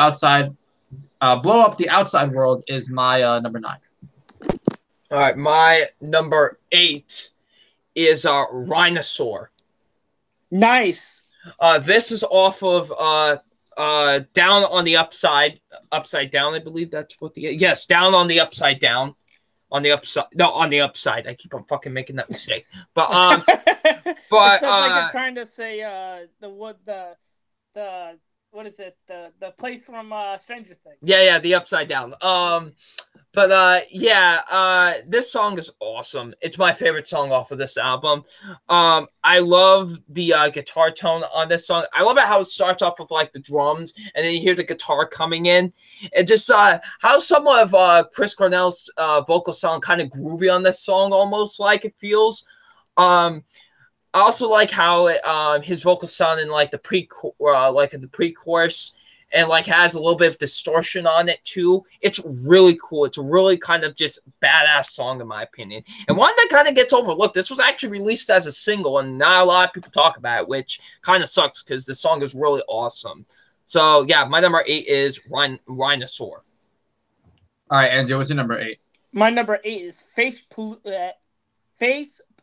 the outside world is my number 9. All right, my number 8 is Rhinosaur. Nice. This is off of Down on the Upside Down, I believe that's what yes, Down on the Upside Down. On the upside. I keep on fucking making that mistake. But it sounds like you're trying to say the what is it? The place from Stranger Things. Yeah, the Upside Down. This song is awesome. It's my favorite song off of this album. I love the guitar tone on this song. I love it how it starts off with like the drums and then you hear the guitar coming in. And just how some of Chris Cornell's vocals sound kind of groovy on this song, almost like it feels. I also like how his vocals sound in like the pre-chorus and like has a little bit of distortion on it too. It's really cool. It's a really kind of just badass song in my opinion. And one that kind of gets overlooked. This was actually released as a single and not a lot of people talk about it, which kind of sucks because the song is really awesome. So yeah, my number 8 is Rhinosaur. All right, Andrew, what's your number 8? My number 8 is Face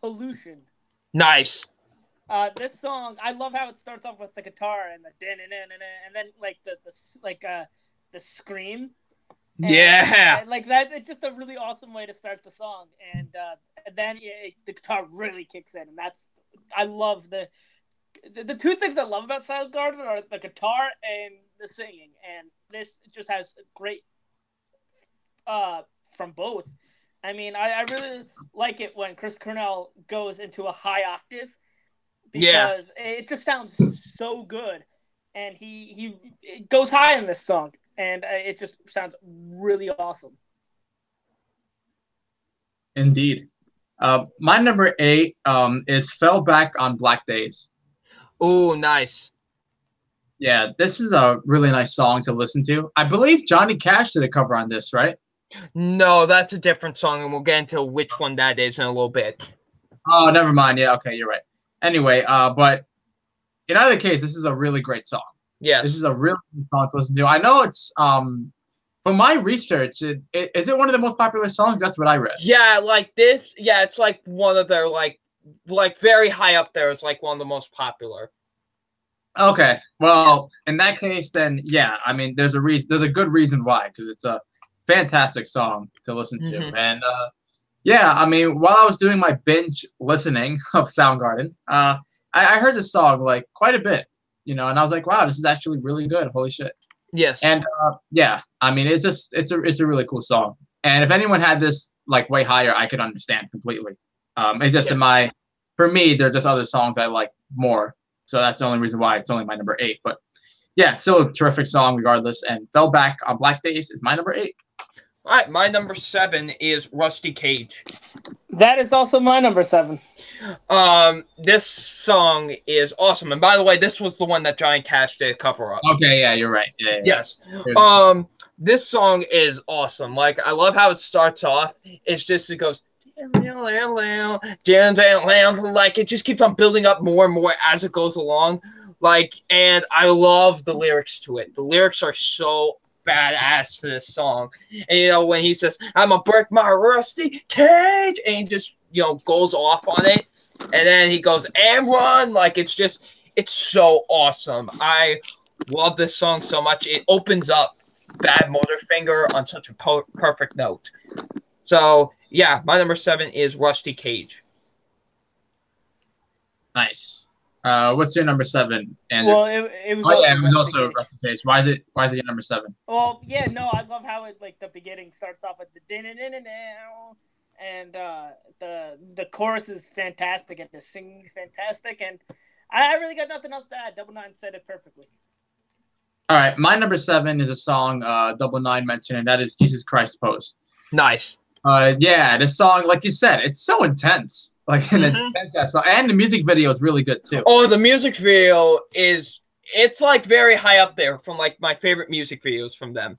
Pollution. Nice. This song, I love how it starts off with the guitar and the and then like the scream. Yeah. Like that, it's just a really awesome way to start the song, and then the guitar really kicks in, and I love the 2 things I love about Soundgarden are the guitar and the singing, and this just has great from both. I mean, I really like it when Chris Cornell goes into a high octave. Because it just sounds so good, and he goes high in this song, and it just sounds really awesome. Indeed. My number 8 is Fell Back on Black Days. Oh, nice. Yeah, this is a really nice song to listen to. I believe Johnny Cash did a cover on this, right? No, that's a different song, and we'll get into which one that is in a little bit. Oh, never mind. Yeah, okay, you're right. Anyway, but in either case, this is a really great song. Yes. This is a really good song to listen to. I know it's from my research, is it one of the most popular songs? That's what I read. Yeah, like this. Yeah, it's like one of their like very high up there. It's like one of the most popular. Okay. Well, in that case, then yeah, I mean, there's a good reason why, because it's a fantastic song to listen to. Mm-hmm. And yeah, I mean, while I was doing my binge listening of Soundgarden, I heard this song like quite a bit, and I was like, wow, this is actually really good. Holy shit. Yes. And yeah, I mean, it's a really cool song. And if anyone had this like way higher, I could understand completely. It's just for me, there are just other songs I like more. So that's the only reason why it's only my number 8. But yeah, still a terrific song regardless. And Fell Back on Black Days is my number 8. All right, my number 7 is Rusty Cage. That is also my number 7. This song is awesome. And by the way, this was the one that Johnny Cash did a cover of. Okay, yeah, you're right. Yeah. Yes. This song is awesome. Like, I love how it starts off. It's just, it goes, like, it just keeps on building up more and more as it goes along. Like, and I love the lyrics to it. The lyrics are so badass to this song. And when he says, I'm gonna break my rusty cage, and he just goes off on it, and then he goes and run, like it's so awesome. I love this song so much. It opens up Bad Motorfinger on such a perfect note. So yeah, my number 7 is Rusty Cage. Nice. What's your number 7? And well, it was also Rusty Cage. Why is it your number 7? Well, yeah, no, I love how it like the beginning starts off with the and the chorus is fantastic and the singing's fantastic, and I really got nothing else to add. Double Nine said it perfectly. All right, my number 7 is a song Double Nine mentioned, and that is Jesus Christ Pose. Nice. Yeah, this song, like you said, it's so intense. Like an intense song. And the music video is really good too. Oh, the music video it's like very high up there from like my favorite music videos from them.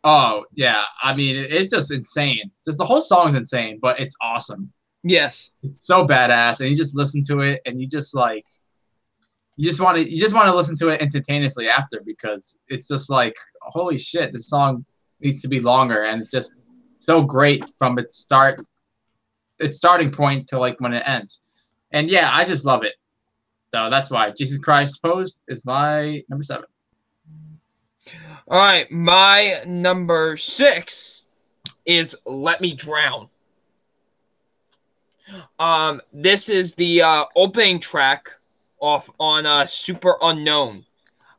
Oh, yeah. I mean, it's just insane. Just the whole song's insane, but it's awesome. Yes. It's so badass, and you just listen to it, and you just like, you just want to listen to it instantaneously after, because it's just like, holy shit, this song needs to be longer, and it's just so great from its starting point to like when it ends. And yeah, I just love it. So that's why Jesus Christ Posed is my number 7. All right, my number 6 is Let Me Drown. This is the opening track on Super Unknown.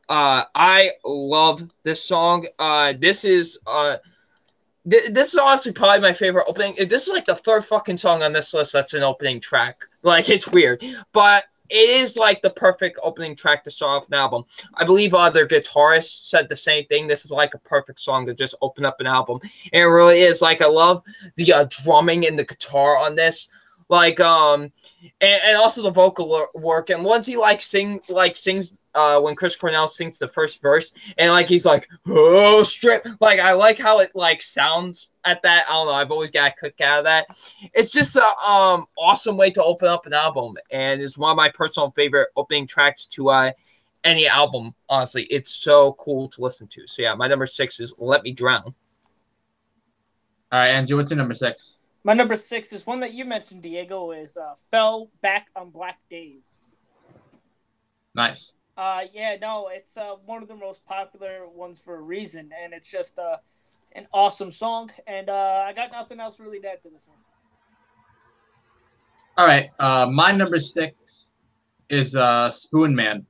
I love this song. This is honestly probably my favorite opening. This is like the third fucking song on this list that's an opening track. Like, it's weird, but it is like the perfect opening track to start off an album. I believe their guitarist said the same thing. This is like a perfect song to just open up an album. And it really is. Like, I love the drumming and the guitar on this. Like, and also the vocal work. And once he sings when Chris Cornell sings the first verse, and like he's like, oh, strip. Like, I like how it like sounds at that. I don't know. I've always got a kick out of that. It's just a awesome way to open up an album, and it's one of my personal favorite opening tracks to any album. Honestly, it's so cool to listen to. So yeah, my number 6 is Let Me Drown. All right, Andrew, what's your number 6? My number 6 is one that you mentioned, Diego, is Fell Back on Black Days. Nice. Yeah, no, it's one of the most popular ones for a reason, and it's just an awesome song, and I got nothing else really to add to this one. All right, my number 6 is Spoon Man.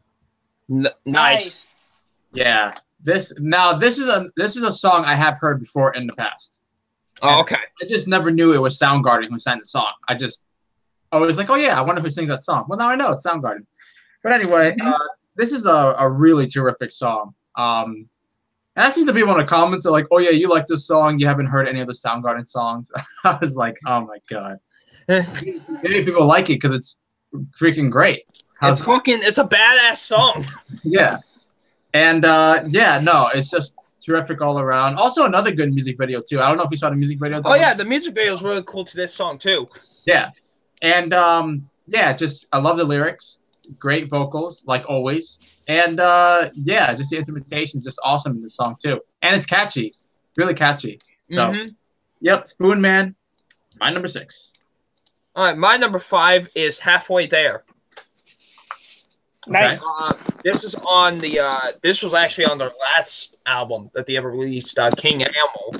Nice. Yeah, this is a song I have heard before in the past. Oh, okay. I just never knew it was Soundgarden who sang the song. I was like, oh yeah, I wonder who sings that song. Well, now I know it's Soundgarden. But anyway, this is a really terrific song. And I see the people in the comments are like, oh yeah, you like this song. You haven't heard any of the Soundgarden songs. I was like, oh my God. Maybe people like it because it's freaking great. It's a badass song. Yeah. And yeah, no, it's just terrific all around. Also, another good music video too. I don't know if you saw the music video. Oh yeah, the music video is really cool to this song too. Yeah, and yeah, just I love the lyrics. Great vocals, like always, and yeah, just the instrumentation is just awesome in this song too, and it's catchy, really catchy. So, yep, Spoon Man, my number 6. All right, my number 5 is Halfway There. Nice. This is on the. This was actually on their last album that they ever released, King Animal,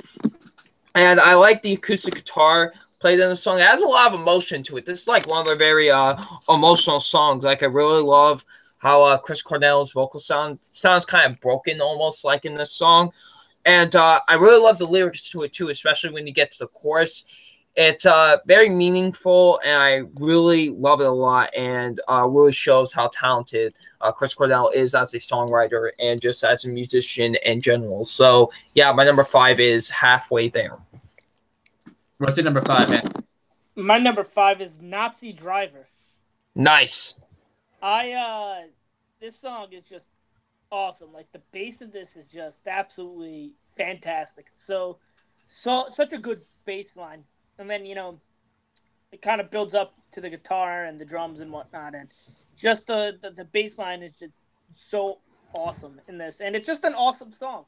and I like the acoustic guitar played in the song. It has a lot of emotion to it. This is like one of their very emotional songs. Like, I really love how Chris Cornell's vocal sounds kind of broken, almost like in this song, and I really love the lyrics to it too, especially when you get to the chorus. It's very meaningful, and I really love it a lot, and really shows how talented Chris Cornell is as a songwriter and just as a musician in general. So, yeah, my number 5 is Halfway There. What's your number 5, man? My number 5 is Nazi Driver. Nice. This song is just awesome. Like, the bass of this is just absolutely fantastic. So such a good bass line. And then, it kind of builds up to the guitar and the drums and whatnot. And just the bass line is just so awesome in this. And it's just an awesome song.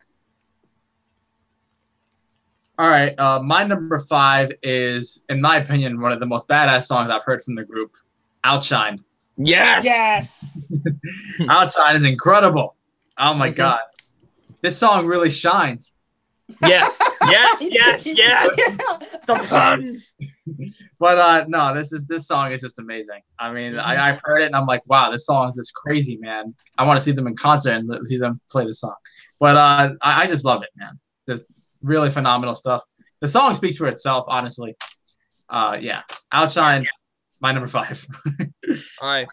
All right. My number 5 is, in my opinion, one of the most badass songs I've heard from the group, Outshine. Yes! Yes! Outshine is incredible. Oh, my God. This song really shines. Yes, yes. The puns. But no, this song is just amazing. I mean, I've heard it and I'm like, wow, this song is just crazy, man. I want to see them in concert and see them play the song. But I just love it, man. Just really phenomenal stuff. The song speaks for itself, honestly. Yeah, Outshine, my number 5. All right,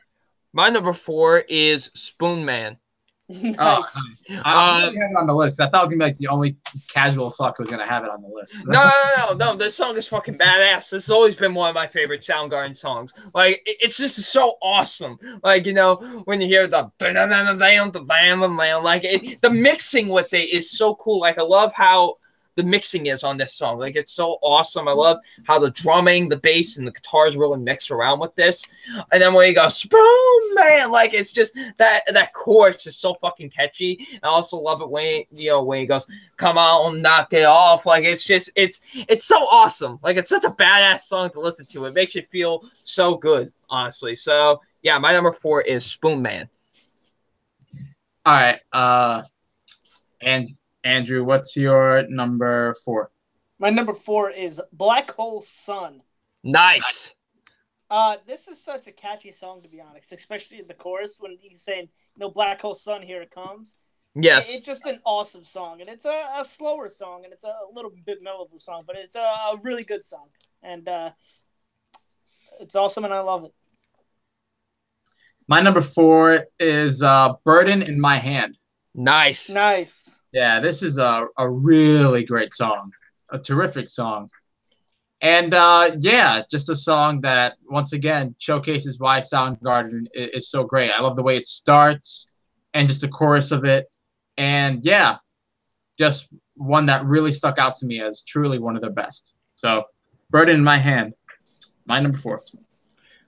my number 4 is Spoon Man. Oh, Nice. I'm gonna have it on the list. I thought it was gonna be like the only casual fuck who was gonna have it on the list. No. This song is fucking badass. This has always been one of my favorite Soundgarden songs. Like, it's just so awesome. Like, you know, when you hear the like the mixing with it is so cool. Like, I love how the mixing is on this song. Like, it's so awesome. I love how the drumming, the bass, and the guitars really mix around with this. And then when you go, Spoon Man, like, it's just that chorus is so fucking catchy. I also love it when he goes, come on, knock it off. Like, it's so awesome. Like, it's such a badass song to listen to. It makes you feel so good, honestly. So yeah, my number 4 is Spoon Man. All right. And Andrew, what's your number 4? My number 4 is Black Hole Sun. Nice. This is such a catchy song, to be honest, especially in the chorus when he's saying, Black Hole Sun, here it comes. Yes. It's just an awesome song, and it's a slower song, and it's a little bit mellow of a song, but it's a really good song, and it's awesome, and I love it. My number 4 is Burden in My Hand. Nice. Yeah, this is a really great song, a terrific song. And yeah, just a song that, once again, showcases why Soundgarden is so great. I love the way it starts and just the chorus of it. And yeah, just one that really stuck out to me as truly one of the best. So, Burden in My Hand, my number 4.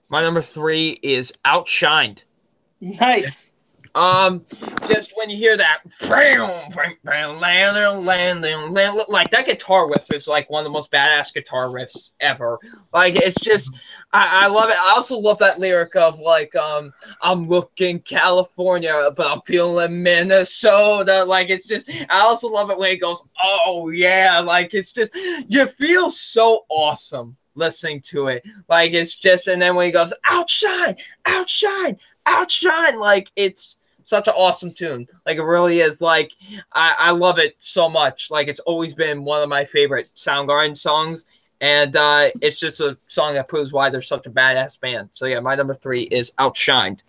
My number 3 is Outshined. Nice. Just when you hear that, like that guitar riff is like one of the most badass guitar riffs ever. Like, it's just, I love it. I also love that lyric of like, I'm looking California, but I'm feeling Minnesota. Like, it's just, I also love it when it goes, oh yeah, like, it's just, you feel so awesome listening to it. Like, it's just, and then when he goes, outshine, like, it's such an awesome tune. Like, it really is. Like, I love it so much. Like, it's always been one of my favorite Soundgarden songs, and it's just a song that proves why they're such a badass band. So yeah, my number 3 is Outshined.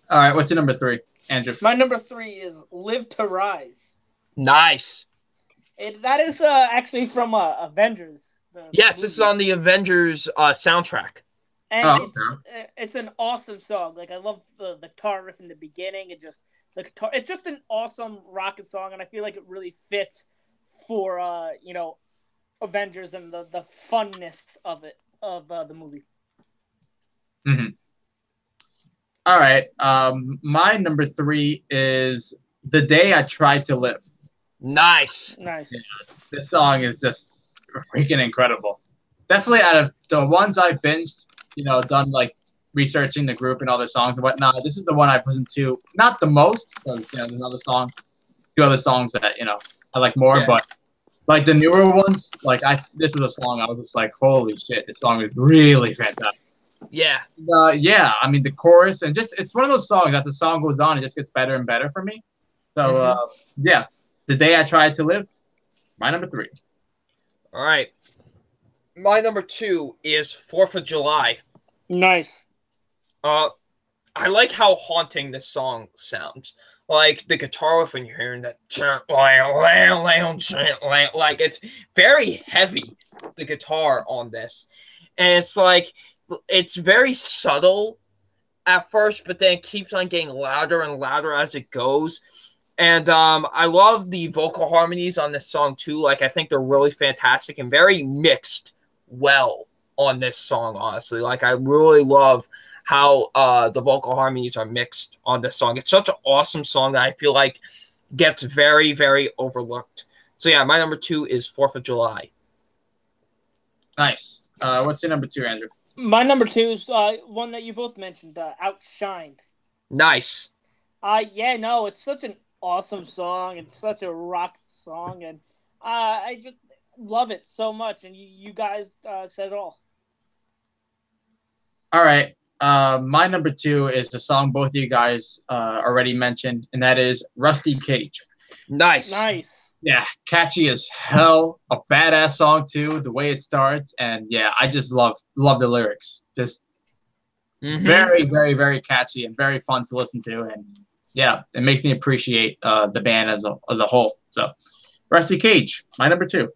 All right, what's your number 3, Andrew? My number 3 is Live to Rise. Nice. That is actually from Avengers. Yes, this is on the Avengers soundtrack. And it's an awesome song. Like, I love the guitar riff in the beginning. It's just an awesome rocket song, and I feel like it really fits for Avengers and the funness of the movie. Mm-hmm. All right. My number 3 is The Day I Tried to Live. Nice. Yeah, this song is just freaking incredible. Definitely out of the ones I've binged, done like researching the group and all their songs and whatnot, this is the one I've listened to not the most, because there's another song, 2 other songs that I like more, but like the newer ones, like this was a song I was just like, holy shit, this song is really fantastic. Yeah. Yeah, I mean the chorus and just it's one of those songs as the song goes on, it just gets better and better for me. So yeah, The Day I Tried to Live, my number 3. All right. My number 2 is 4th of July. Nice. I like how haunting this song sounds. Like, the guitar riff when you're hearing that, like, it's very heavy, the guitar on this. And it's like, it's very subtle at first, but then it keeps on getting louder and louder as it goes. And I love the vocal harmonies on this song, too. Like, I think they're really fantastic and very mixed well on this song, honestly. Like, I really love how the vocal harmonies are mixed on this song. It's such an awesome song that I feel like gets very, very overlooked. So, yeah, my number 2 is 4th of July. Nice. What's your number 2, Andrew? My number 2 is one that you both mentioned, Outshined. Nice. It's such an awesome song. It's such a rock song, and I just love it so much, and you guys said it all. All right. My number 2 is the song both of you guys already mentioned, and that is Rusty Cage. Nice. Yeah, catchy as hell. A badass song, too, the way it starts. And, yeah, I just love the lyrics. Just very, very, very catchy and very fun to listen to. And, yeah, it makes me appreciate the band as a whole. So, Rusty Cage, my number 2.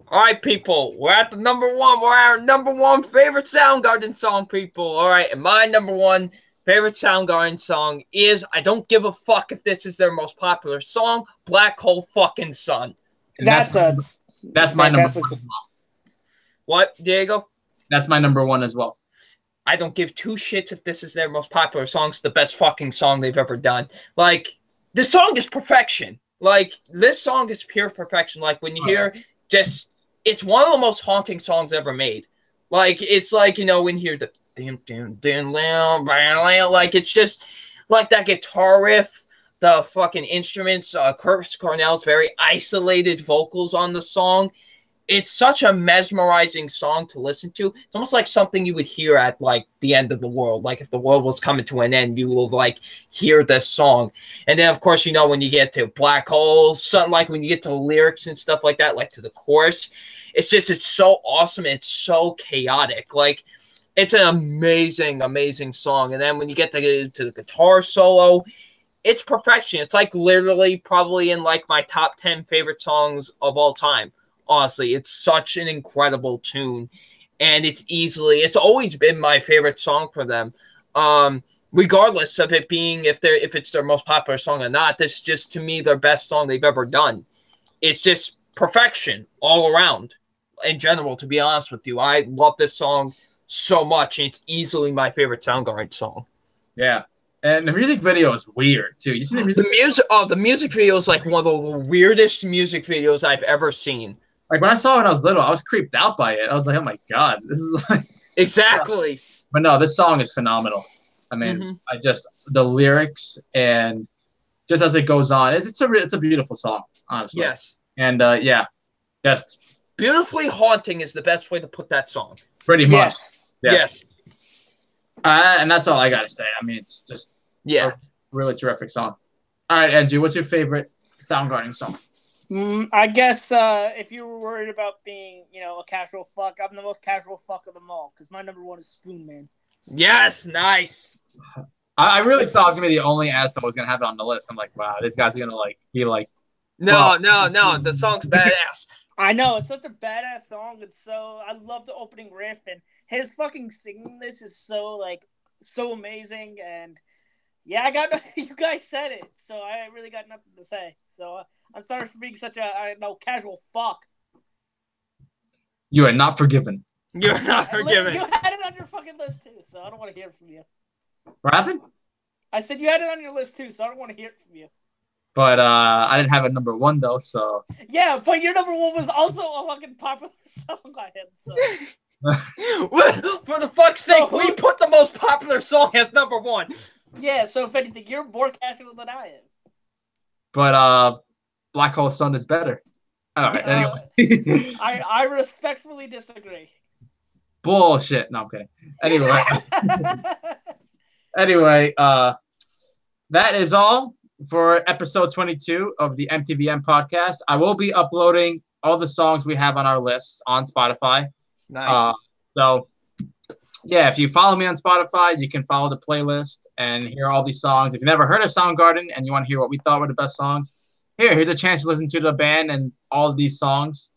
All right, people, we're at the number 1. We're our number 1 favorite Soundgarden song, people. All right, and my number 1 favorite Soundgarden song is I don't give a fuck if this is their most popular song, Black Hole Fucking Sun. And that's my number 1 as well. What, Diego? That's my number 1 as well. I don't give 2 shits if this is their most popular song. It's the best fucking song they've ever done. Like, this song is perfection. Like, this song is pure perfection. Like, when you hear just, it's one of the most haunting songs ever made. Like, it's like, you know, when you hear the like, it's just like that guitar riff, the fucking instruments, Chris Cornell's very isolated vocals on the song. It's such a mesmerizing song to listen to. It's almost like something you would hear at, like, the end of the world. Like, if the world was coming to an end, you will, like, hear this song. And then, of course, you know, when you get to Black Holes, something like when you get to the lyrics and stuff like that, like to the chorus, it's just, it's so awesome. It's so chaotic. Like, it's an amazing, amazing song. And then when you get to the guitar solo, it's perfection. It's, like, literally probably in, like, my top 10 favorite songs of all time. Honestly, it's such an incredible tune, and it's always been my favorite song for them. Regardless of it being if it's their most popular song or not, this is just, to me, their best song they've ever done. It's just perfection all around. In general, to be honest with you, I love this song so much, and it's easily my favorite Soundgarden song. Yeah. And the music video is weird too. You see the music video is like one of the weirdest music videos I've ever seen. Like, when I saw it when I was little, I was creeped out by it. I was like, oh my God, this is like... Exactly. But no, this song is phenomenal. I mean, the lyrics and just as it goes on, it's a beautiful song, honestly. Yes. And yeah, just... Beautifully haunting is the best way to put that song. Pretty much. Yes. Yeah. Yes. And that's all I got to say. I mean, it's just a really terrific song. All right, Andrew, what's your favorite Soundgarden song? I guess if you were worried about being, you know, a casual fuck, I'm the most casual fuck of them all because my number 1 is Spoon Man. Yes, nice. I really thought I was gonna be the only asshole who was gonna have it on the list. I'm like, wow, this guy's gonna be like. No, the song's badass. I know, it's such a badass song. I love the opening riff, and his fucking singing this is so amazing. And yeah, you guys said it, so I really got nothing to say. So I'm sorry for being such a casual fuck. You are not forgiven. You're not forgiven. You had it on your fucking list too, so I don't want to hear it from you. What happened? I said you had it on your list too, so I don't want to hear it from you. But I didn't have a number 1 though, so. Yeah, but your number 1 was also a fucking popular song I had. So. For the fuck's sake, we put the most popular song as number 1. Yeah, so if anything, you're more casual than I am. But Black Hole Sun is better. All right, anyway. I respectfully disagree. Bullshit. No, I'm kidding. Anyway, that is all for episode 22 of the MTVM podcast. I will be uploading all the songs we have on our list on Spotify. Nice. So, yeah, if you follow me on Spotify, you can follow the playlist and hear all these songs. If you've never heard of Soundgarden and you want to hear what we thought were the best songs, here's a chance to listen to the band and all of these songs.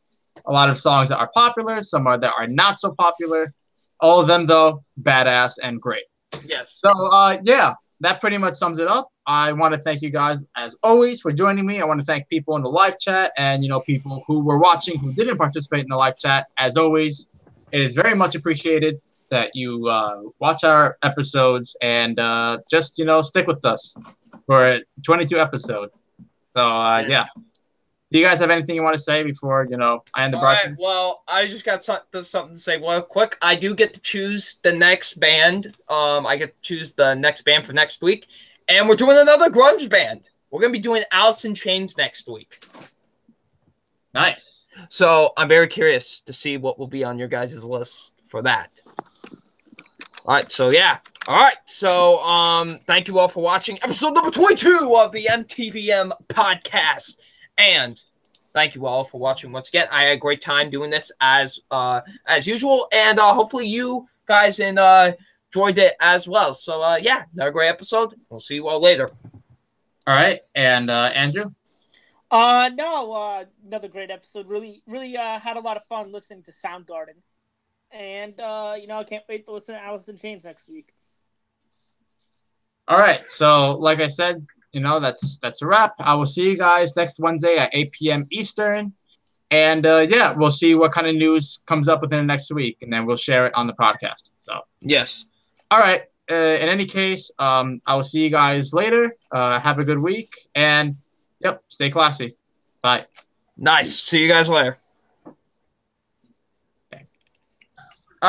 A lot of songs that are popular, some that are not so popular. All of them, though, badass and great. Yes. So, yeah, that pretty much sums it up. I want to thank you guys, as always, for joining me. I want to thank people in the live chat and, people who were watching who didn't participate in the live chat. As always, it is very much appreciated that you watch our episodes and just, stick with us for 22 episodes. So, yeah. Do you guys have anything you want to say before, I end the broadcast? All right, well, I just got something to say real quick. I do get to choose the next band. I get to choose the next band for next week. And we're doing another grunge band. We're going to be doing Alice in Chains next week. Nice. So I'm very curious to see what will be on your guys' list for that. All right, so yeah. All right, so thank you all for watching episode number 22 of the MTVM podcast. And thank you all for watching once again. I had a great time doing this as usual. And hopefully you guys enjoy enjoyed it as well. So, yeah, another great episode. We'll see you all later. All right. And Andrew? Another great episode. Really had a lot of fun listening to Soundgarden. And, I can't wait to listen to Alice in Chains next week. All right. So, like I said, that's a wrap. I will see you guys next Wednesday at 8 p.m. Eastern. And, we'll see what kind of news comes up within the next week, and then we'll share it on the podcast. So, yes. All right. In any case, I will see you guys later. Have a good week. And, stay classy. Bye. Nice. See you guys later.